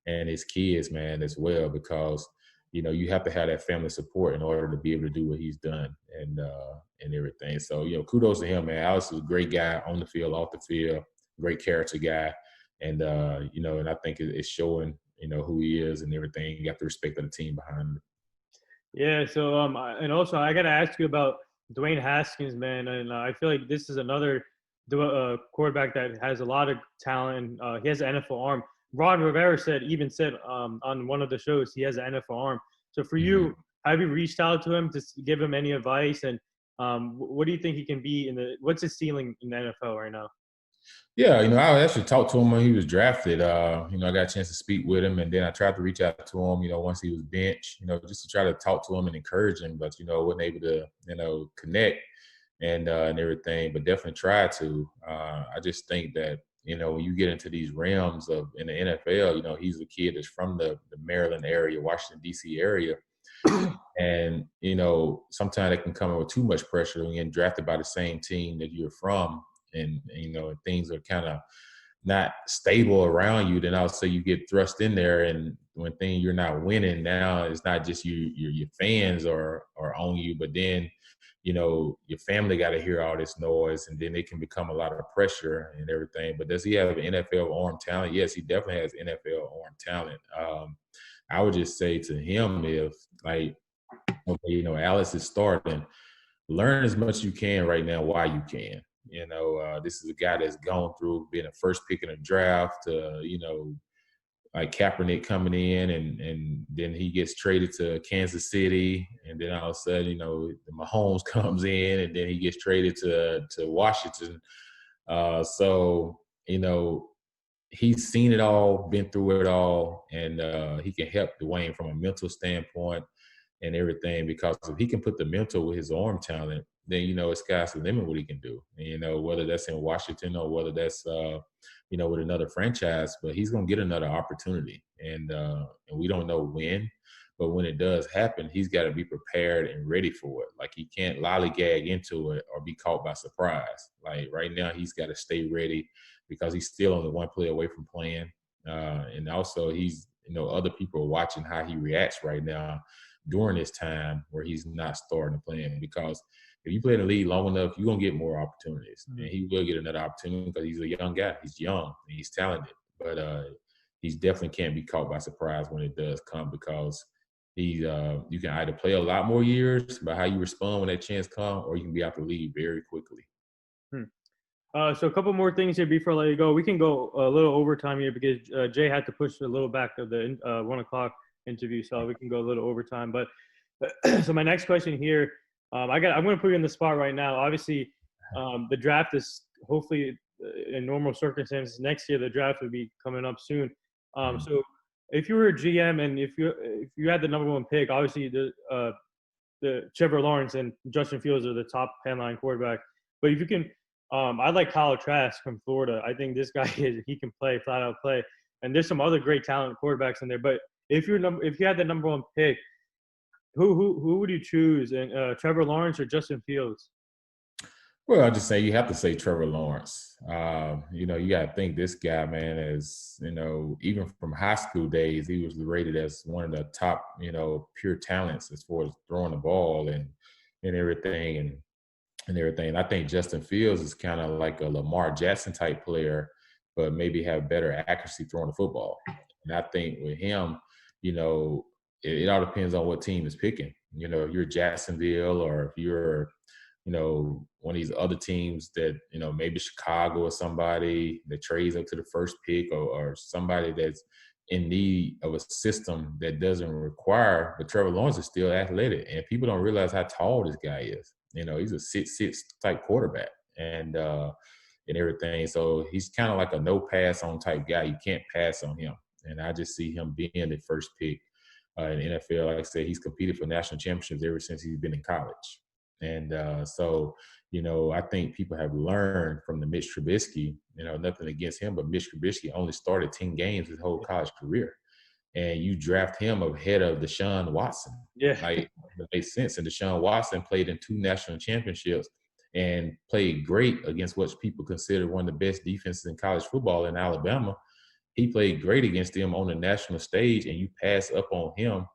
and his kids, man, as well, because you have to have that family support in order to be able to do what he's done and everything. So kudos to him, man. Alex is a great guy on the field, off the field, great character guy, and and I think it's showing who he is and everything. You got the respect of the team behind him. Yeah. So and also I gotta ask you about Dwayne Haskins, man, and I feel like this is another quarterback that has a lot of talent. He has an NFL arm. Ron Rivera said on one of the shows he has an NFL arm. So for Mhm. you, have you reached out to him to give him any advice? And what do you think he can be what's his ceiling in the NFL right now? Yeah, I actually talked to him when he was drafted. I got a chance to speak with him, and then I tried to reach out to him, once he was benched, just to try to talk to him and encourage him, but wasn't able to, connect and everything. But definitely tried to. I just think that when you get into these realms of in the NFL, he's a kid that's from the Maryland area, Washington D.C. area, and sometimes it can come in with too much pressure when you're drafted by the same team that you're from, and things are kind of not stable around you. Then I'll say you get thrust in there, and when you're not winning, now it's not just your fans are on you, but then your family got to hear all this noise, and then it can become a lot of pressure and everything. But does he have NFL arm talent? Yes, he definitely has NFL arm talent. I would just say to him, if like, okay, Alice is starting, learn as much as you can right now while you can. This is a guy that's gone through being a first pick in a draft, like Kaepernick coming in, and then he gets traded to Kansas City, and then all of a sudden, Mahomes comes in, and then he gets traded to Washington. So he's seen it all, been through it all, and he can help Dwayne from a mental standpoint and everything, because if he can put the mental with his arm talent, then it's sky's the limit what he can do. And, whether that's in Washington or whether that's with another franchise, but he's gonna get another opportunity, and we don't know when, but when it does happen, he's got to be prepared and ready for it. Like, he can't lollygag into it or be caught by surprise. Like right now, he's got to stay ready because he's still only one play away from playing, and also he's other people are watching how he reacts right now during this time where he's not starting to play. Because if you play in the league long enough, you're going to get more opportunities. And he will get another opportunity because he's a young guy. He's young and he's talented. But he definitely can't be caught by surprise when it does come, because you can either play a lot more years by how you respond when that chance comes, or you can be out the league very quickly. So a couple more things here before I let you go. We can go a little overtime here because Jay had to push a little back of the 1 o'clock interview, so we can go a little overtime. But so my next question here, I'm going to put you in the spot right now. Obviously, the draft is hopefully in normal circumstances next year. The draft will be coming up soon. So if you were a GM and if you had the number 1 pick, obviously the Trevor Lawrence and Justin Fields are the top headline quarterback. But if you can, I like Kyle Trask from Florida. I think this guy he can play, flat out play. And there's some other great talent quarterbacks in there. But if you had the number 1 pick, who would you choose? And Trevor Lawrence or Justin Fields? Well, I'll just say you have to say Trevor Lawrence. You got to think this guy, man, is, even from high school days, he was rated as one of the top, pure talents as far as throwing the ball and everything and everything. I think Justin Fields is kind of like a Lamar Jackson type player, but maybe have better accuracy throwing the football. And I think with him, it all depends on what team is picking. If you're Jacksonville or if you're one of these other teams that, maybe Chicago or somebody that trades up to the first pick or somebody that's in need of a system that doesn't require, but Trevor Lawrence is still athletic. And people don't realize how tall this guy is. He's a 6'6" type quarterback and everything. So he's kind of like a no pass on type guy. You can't pass on him. And I just see him being the first pick in the NFL. Like I said, he's competed for national championships ever since he's been in college. And so, I think people have learned from the Mitch Trubisky, nothing against him, but Mitch Trubisky only started 10 games his whole college career. And you draft him ahead of Deshaun Watson. Yeah. Like, it makes sense. And Deshaun Watson played in 2 national championships and played great against what people consider one of the best defenses in college football in Alabama. He played great against them on the national stage, and you pass up on him,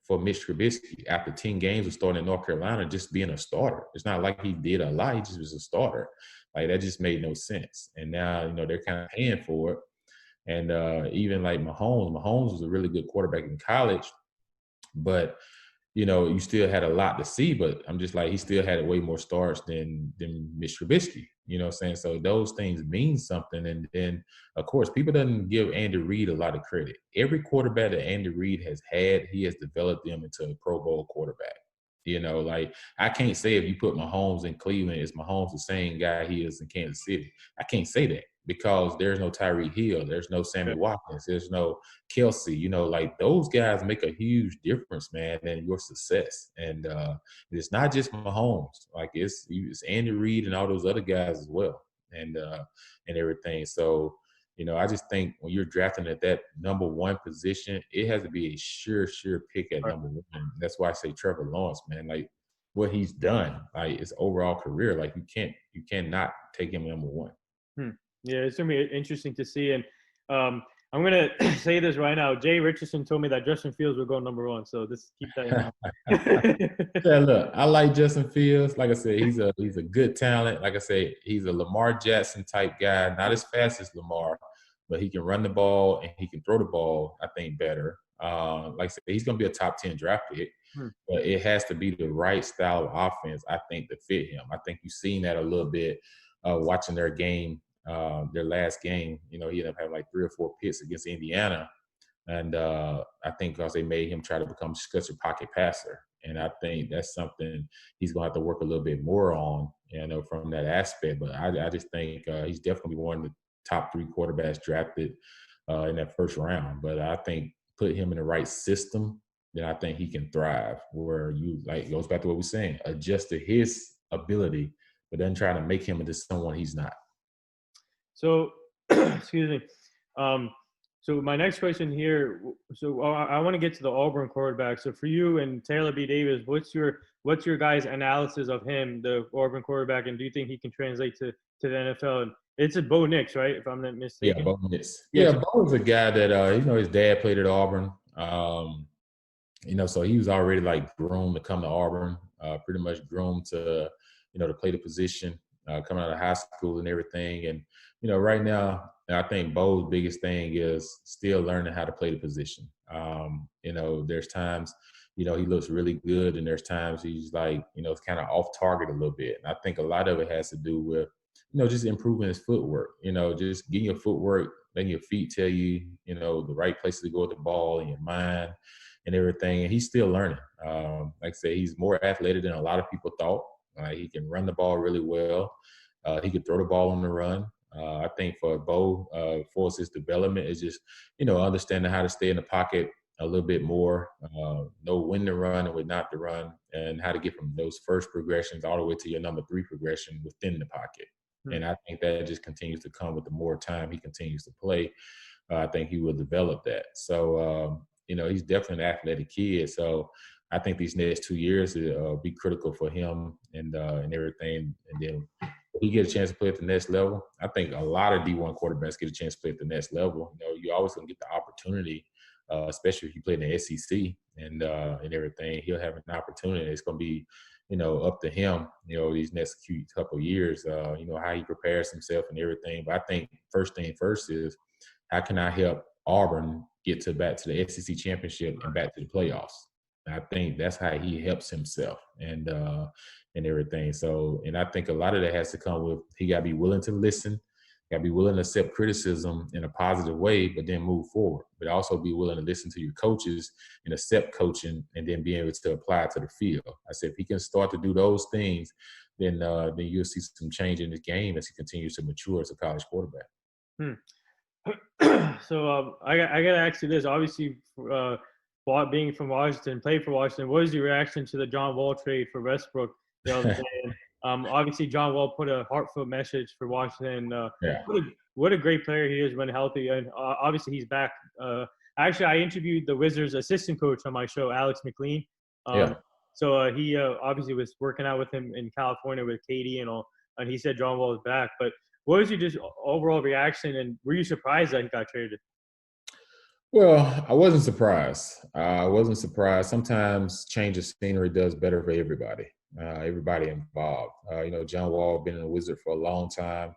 for Mitch Trubisky after 10 games of starting in North Carolina, just being a starter. It's not like he did a lot. He just was a starter. Like, that just made no sense. And now, they're kind of paying for it. And even like Mahomes was a really good quarterback in college, but, you still had a lot to see. But I'm just like, he still had way more starts than Mitch Trubisky. You know what I'm saying? So those things mean something. And then, of course, people doesn't give Andy Reid a lot of credit. Every quarterback that Andy Reid has had, he has developed them into a Pro Bowl quarterback. Like, I can't say if you put Mahomes in Cleveland, is Mahomes the same guy he is in Kansas City? I can't say that because there's no Tyreek Hill, there's no Sammy Watkins, there's no Kelsey. Like, those guys make a huge difference, man, in your success. And it's not just Mahomes. Like, it's Andy Reid and all those other guys as well, and everything. So, I just think when you're drafting at that number 1 position, it has to be a sure pick at number 1. That's why I say Trevor Lawrence, man. Like, what he's done, like, his overall career, like, you cannot take him number 1. Yeah, it's gonna be interesting to see. And I'm gonna say this right now. Jay Richardson told me that Justin Fields will go number 1, so just keep that in mind. Yeah, look, I like Justin Fields. Like I said, he's a good talent. Like I said, he's a Lamar Jackson type guy. Not as fast as Lamar, but he can run the ball and he can throw the ball, I think, better. Like I said, he's going to be a top 10 draft pick, but it has to be the right style of offense, I think, to fit him. I think you've seen that a little bit watching their game, their last game. He ended up having like 3 or 4 picks against Indiana. And I think because they made him try to become such a pocket passer. And I think that's something he's going to have to work a little bit more on, from that aspect. But I just think he's definitely one of the top 3 quarterbacks drafted in that first round. But I think put him in the right system, then I think he can thrive, where it goes back to what we're saying, adjust to his ability, but then try to make him into someone he's not. So, excuse me. So my next question here. So I want to get to the Auburn quarterback. So for you and Taylor B. Davis, what's your guys' analysis of him, the Auburn quarterback, and do you think he can translate to the NFL? It's a Bo Nix, right? If I'm not Yeah, mistaken. Bo Nix. Yes. Yeah, Bo was a guy that his dad played at Auburn. So he was already like groomed to come to Auburn, pretty much groomed to, to play the position, coming out of high school and everything. And, right now, I think Bo's biggest thing is still learning how to play the position. There's times, he looks really good, and there's times he's like, it's kind of off target a little bit. And I think a lot of it has to do with, just improving his footwork, just getting your footwork, letting your feet tell you, the right places to go with the ball and your mind and everything. And he's still learning. Like I said, he's more athletic than a lot of people thought. He can run the ball really well. He can throw the ball on the run. I think for Bo, for his development is just, understanding how to stay in the pocket a little bit more, know when to run and when not to run, and how to get from those first progressions all the way to your number 3 progression within the pocket. Hmm. And I think that just continues to come with the more time he continues to play. I think he will develop that. So, he's definitely an athletic kid. So I think these next 2 years will be critical for him and everything. And then if he get a chance to play at the next level, I think a lot of D1 quarterbacks get a chance to play at the next level. You're always going to get the opportunity, especially if you play in the SEC and everything. He'll have an opportunity. It's going to be, up to him, these next couple of years, how he prepares himself and everything. But I think first thing first is, how can I help Auburn get back to the SEC championship and back to the playoffs? And I think that's how he helps himself and everything. So, and I think a lot of that has to come with, he got to be willing to listen, got to be willing to accept criticism in a positive way, but then move forward. But also be willing to listen to your coaches and accept coaching, and then be able to apply it to the field. I said, if he can start to do those things, then you'll see some change in his game as he continues to mature as a college quarterback. Hmm. So I got to ask you this. Obviously, being from Washington, played for Washington, what was your reaction to the John Wall trade for Westbrook the other day? And, obviously, John Wall put a heartfelt message for Washington. Yeah. What a great player he is when healthy. And obviously, he's back. Actually, I interviewed the Wizards assistant coach on my show, Alex McLean. Yeah. So he obviously was working out with him in California with Katie and all. And he said John Wall is back. But what was your just overall reaction, and were you surprised that he got traded? Well, I wasn't surprised. Sometimes change of scenery does better for everybody involved. John Wall been in the Wizard for a long time.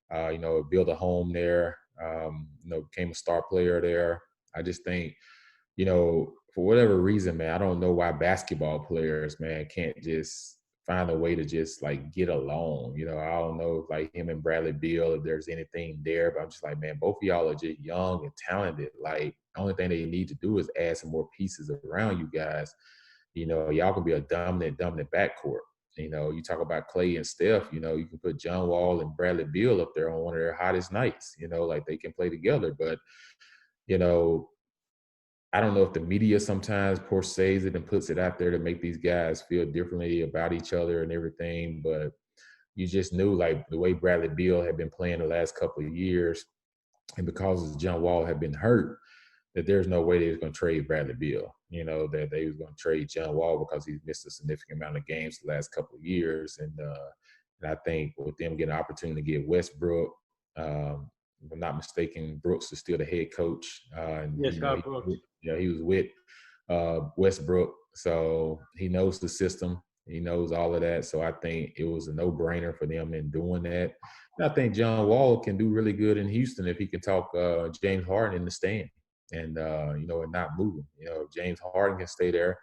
Built a home there. Became a star player there. I just think, for whatever reason, man, I don't know why basketball players, man, can't just find a way to just like get along. I don't know if like him and Bradley Beal, if there's anything there, but I'm just like, man, both of y'all are just young and talented. Like, the only thing they need to do is add some more pieces around you guys. Y'all can be a dominant backcourt. You talk about Clay and Steph, you can put John Wall and Bradley Beal up there on one of their hottest nights, like they can play together. But, I don't know if the media sometimes portrays it and puts it out there to make these guys feel differently about each other and everything. But you just knew, like, the way Bradley Beal had been playing the last couple of years, and because John Wall had been hurt, that there's no way they was going to trade Bradley Beal. That they was going to trade John Wall because he's missed a significant amount of games the last couple of years. And I think with them getting an opportunity to get Westbrook, if I'm not mistaken, Brooks is still the head coach. And Yes, Scott Brooks. he was with Westbrook, so he knows the system. He knows all of that. So I think it was a no-brainer for them in doing that. And I think John Wall can do really good in Houston if he can talk James Harden in the stand and and not move him. If James Harden can stay there,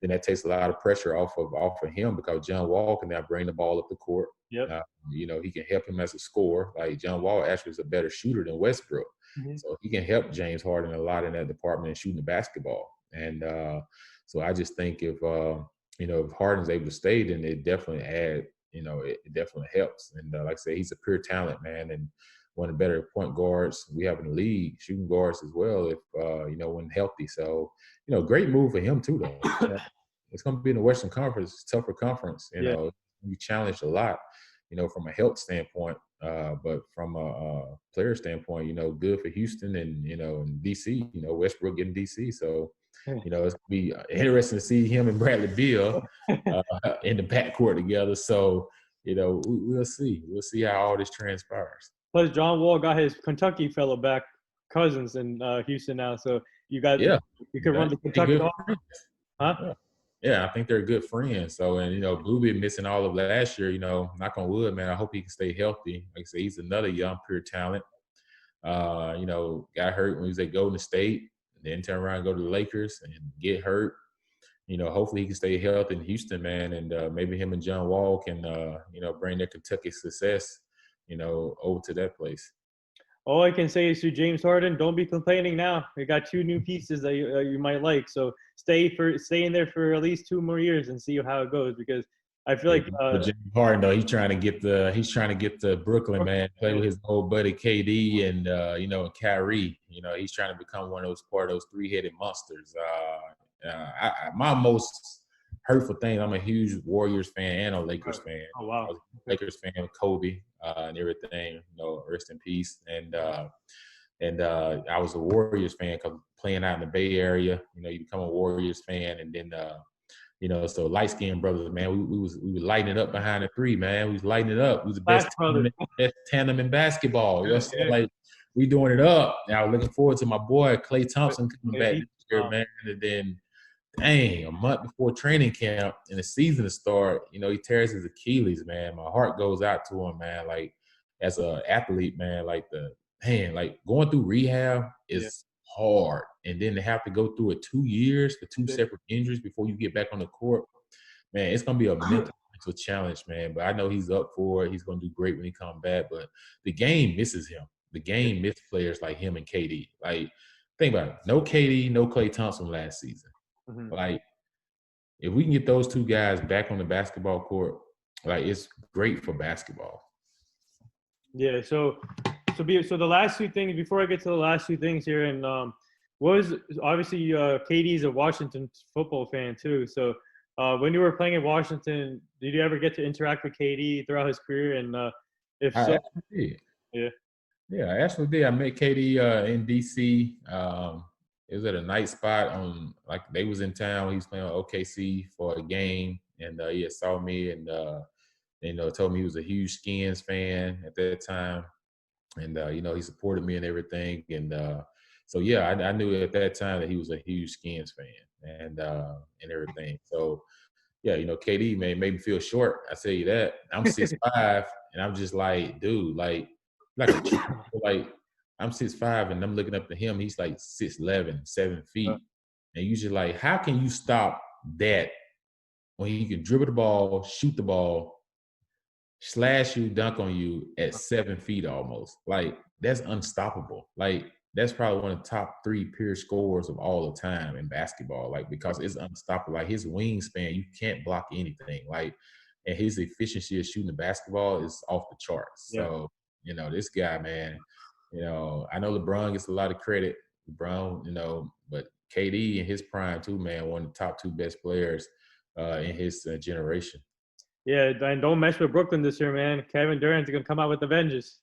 then that takes a lot of pressure off of him, because John Wall can now bring the ball up the court. Yep. He can help him as a scorer. Like, John Wall actually is a better shooter than Westbrook. Mm-hmm. So he can help James Harden a lot in that department and shooting the basketball. And so I just think if Harden's able to stay, then it definitely it definitely helps. And like I said, he's a pure talent, man, and one of the better point guards we have in the league, shooting guards as well, if when healthy. So, great move for him too, though. It's going to be in the Western Conference, it's a tougher conference. You challenged a lot, from a health standpoint, but from a player standpoint, good for Houston and in DC. Westbrook getting DC, so it's going to be interesting to see him and Bradley Beal in the backcourt together. So we'll see how all this transpires. Plus, John Wall got his Kentucky fellow back, Cousins in Houston now. So Yeah, you could run I the think Kentucky good off, friends. huh? Yeah. Yeah, I think they're good friends. So, and Blue been missing all of last year. Knock on wood, man. I hope he can stay healthy. Like I said, he's another young pure talent. Got hurt when he was at Golden State, and then turn around and go to the Lakers and get hurt. Hopefully he can stay healthy in Houston, man, and maybe him and John Wall can, bring their Kentucky success, over to that place. All I can say is to James Harden, don't be complaining now. We got two new pieces that you might like. So stay in there for at least 2 more years and see how it goes, because I feel Yeah, like but James Harden though, he's trying to get the Brooklyn, man, play with his old buddy KD and and Kyrie. He's trying to become one of those part of those three-headed monsters. My most hurtful thing, I'm a huge Warriors fan and a Lakers fan. oh I wow, was a Lakers fan with Kobe and everything. Rest in peace. And I was a Warriors fan because playing out in the Bay Area, you become a Warriors fan, and then so light skinned brothers, man, we were lighting it up behind the three, man. We was lighting it up. We was the Flash brother. best tandem in basketball. You know what I'm saying? Yeah, Like we doing it up. Now looking forward to my boy Klay Thompson coming yeah, back this year, man. And then dang, a month before training camp and the season to start, he tears his Achilles, man. My heart goes out to him, man. Like as an athlete, man, like going through rehab yeah, is hard. And then to have to go through it 2 years for two yeah. separate injuries before you get back on the court, man, it's gonna be a mental challenge, man. But I know he's up for it. He's gonna do great when he comes back. But the game misses him. The game misses players like him and KD. Like, think about it. No KD, no Klay Thompson last season. Mhm. Like, if we can get those two guys back on the basketball court, like it's great for basketball. Yeah. So the last two things before I get to the last two things here, and was obviously KD's a Washington football fan too. So when you were playing in Washington, did you ever get to interact with KD throughout his career? And if I so, actually did. yeah. Yeah, I actually did. I met KD in DC. It was at a night spot on, like, they was in town. He was playing on OKC for a game, and he had saw me and told me he was a huge Skins fan at that time, and he supported me and everything. And so yeah, I knew at that time that he was a huge Skins fan and everything. So yeah, KD made me feel short. I tell you that. I'm 6'5", and I'm just like, dude, like a like I'm 6'5", and I'm looking up to him. He's like 6'11", 7 feet, and you just like, how can you stop that when you can dribble the ball, shoot the ball, slash you, dunk on you at 7 feet almost? Like, that's unstoppable. Like, that's probably one of the top 3 pure scorers of all the time in basketball. Like, because it's unstoppable. Like, his wingspan, you can't block anything. Like, and his efficiency of shooting the basketball is off the charts. Yeah. So, this guy, man, I know LeBron gets a lot of credit. LeBron, but KD in his prime too, man, one of the top 2 best players in his generation. Yeah, and don't mess with Brooklyn this year, man. Kevin Durant's gonna come out with the vengeance.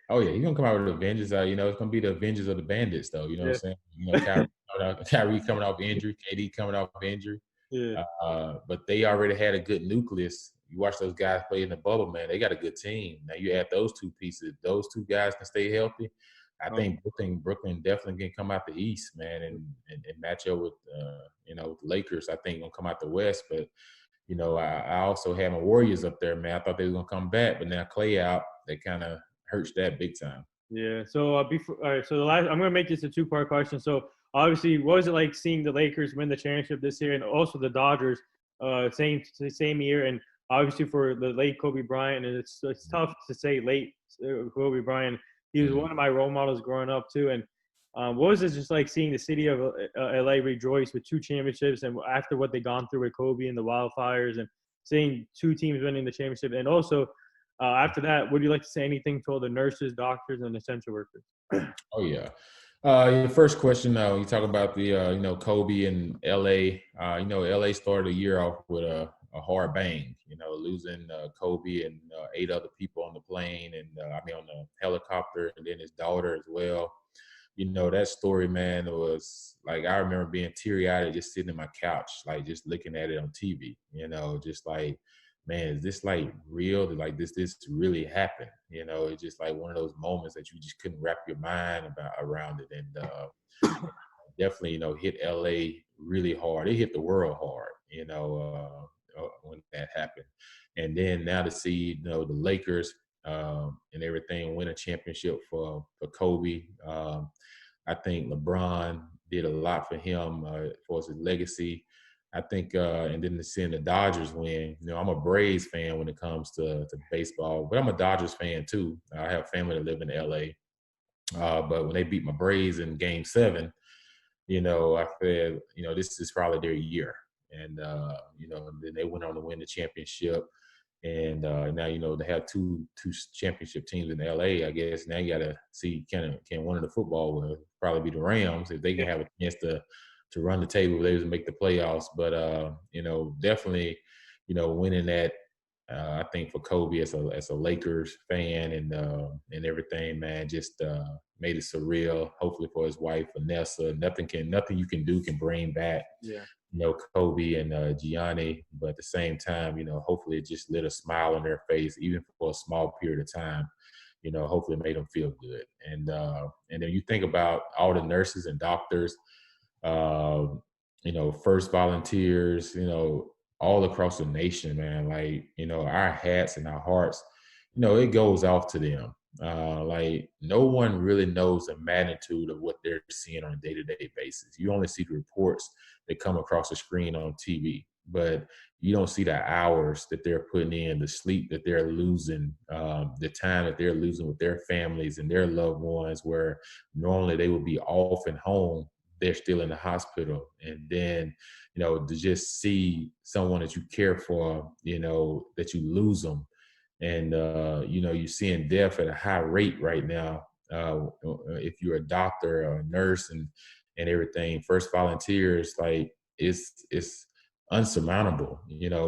Oh yeah, he's gonna come out with the Avengers. It's gonna be the Avengers of the Bandits, though. You know Yeah, what I'm saying? Kyrie coming off injury, KD coming off injury. yeah, But they already had a good nucleus. You watch those guys play in the bubble, man. They got a good team. Now you add those 2 pieces. Those 2 guys can stay healthy. I think Brooklyn definitely can come out the East, man, and match up with with the Lakers. I think gonna come out the West, but I also had my Warriors up there, man. I thought they were gonna come back, but now Klay out, that kind of hurts that big time. yeah. So before, all right. So I'm gonna make this a 2-part question. So obviously, what was it like seeing the Lakers win the championship this year, and also the Dodgers, same year, and obviously for the late Kobe Bryant, and it's tough to say late Kobe Bryant. He was one of my role models growing up too, and what was it just like seeing the city of LA rejoice with 2 championships, and after what they gone through with Kobe and the wildfires, and seeing 2 teams winning the championship, and also after that, would you like to say anything to all the nurses, doctors, and essential workers? Oh yeah. Your first question, you talk about the Kobe and LA. LA started the year off with a hard bang. Losing Kobe and 8 other people on the plane, and on the helicopter, and then his daughter as well. That story, man, was like, I remember being teary-eyed just sitting in my couch, like just looking at it on TV, just like, man, is this like real? Like this really happened? You know, it's just like one of those moments that you just couldn't wrap your mind around it. And definitely, hit LA really hard. It hit the world hard, when that happened. And then now to see, the Lakers and everything win a championship for Kobe. I think LeBron did a lot for him as far as his legacy. I think, and then seeing the Dodgers win, I'm a Braves fan when it comes to baseball, but I'm a Dodgers fan too. I have family that live in LA. But when they beat my Braves in Game 7, I said, this is probably their year. And, then they went on to win the championship. And now, they have two championship teams in LA. I guess now you got to see can one of the football will probably be the Rams if they can have a chance to run the table. They make the playoffs. But, definitely, winning that, I think for Kobe as a Lakers fan and everything, man, just made it surreal. Hopefully for his wife Vanessa, nothing you can do can bring back, Kobe and Gianni. But at the same time, hopefully it just lit a smile on their face, even for a small period of time. Hopefully it made them feel good. And then you think about all the nurses and doctors, uh, first volunteers, all across the nation, man. Like, our hats and our hearts, it goes off to them. Like no one really knows the magnitude of what they're seeing on a day-to-day basis. You only see the reports that come across the screen on TV, but you don't see the hours that they're putting in, the sleep that they're losing, the time that they're losing with their families and their loved ones, where normally they would be off and home, they're still in the hospital. And then, to just see someone that you care for, that you lose them. And, you're seeing death at a high rate right now. If you're a doctor or a nurse and everything, first volunteers, like it's unsurmountable,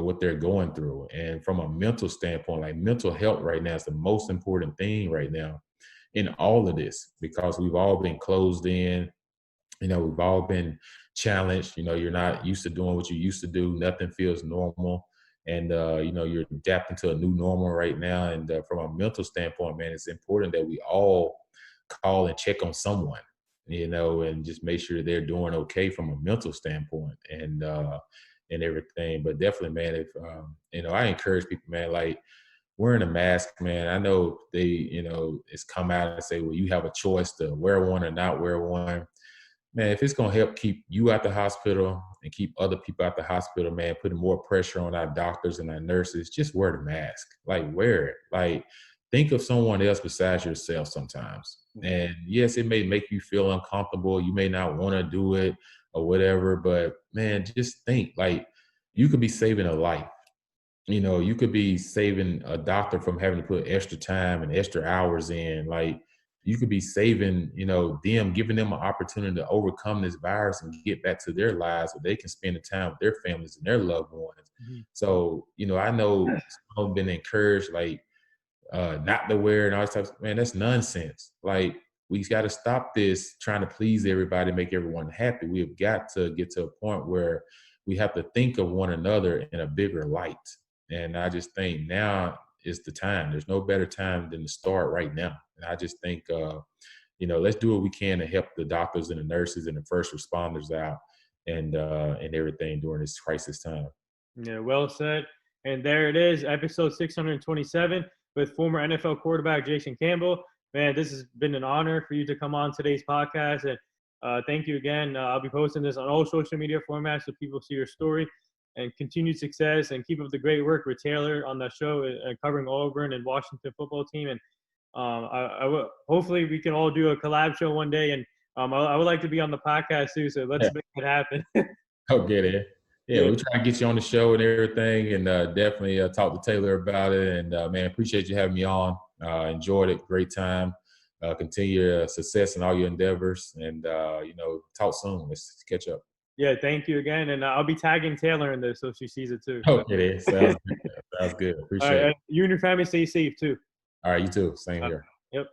what they're going through. And from a mental standpoint, like mental health right now is the most important thing right now in all of this, because we've all been closed in. We've all been challenged. You're not used to doing what you used to do. Nothing feels normal. And, you're adapting to a new normal right now. And from a mental standpoint, man, it's important that we all call and check on someone, and just make sure they're doing okay from a mental standpoint and everything. But definitely, man, if, I encourage people, man, like wearing a mask, man, I know they, it's come out and say, well, you have a choice to wear one or not wear one. Man, if it's going to help keep you at the hospital and keep other people at the hospital, man, putting more pressure on our doctors and our nurses, just wear the mask. Like, wear it. Like, think of someone else besides yourself sometimes. And yes, it may make you feel uncomfortable. You may not want to do it or whatever, but man, just think, like, you could be saving a life. You could be saving a doctor from having to put extra time and extra hours in. Like, you could be saving, them, giving them an opportunity to overcome this virus and get back to their lives so they can spend the time with their families and their loved ones. Mm-hmm. So, I know some have been encouraged, like, not to wear and all this stuff. Man, that's nonsense. Like, we got to stop this trying to please everybody, make everyone happy. We have got to get to a point where we have to think of one another in a bigger light. And I just think now is the time. There's no better time than to start right now. And I just think, let's do what we can to help the doctors and the nurses and the first responders out and everything during this crisis time. Yeah, well said. And there it is, episode 627 with former NFL quarterback Jason Campbell. Man, this has been an honor for you to come on today's podcast. And thank you again. I'll be posting this on all social media formats so people see your story. And continued success, and keep up the great work with Taylor on that show, covering Auburn and Washington football team. And hopefully we can all do a collab show one day. And I would like to be on the podcast too, so let's make it happen. Okay, then. Yeah, we'll try to get you on the show and everything, and definitely talk to Taylor about it. And man, appreciate you having me on. Enjoyed it, great time. Continue your success in all your endeavors, and talk soon. Let's catch up. Yeah, thank you again. And I'll be tagging Taylor in this so she sees it too. Okay, sounds good. Appreciate it. You and your family stay safe too. All right, you too. Same here. Yep.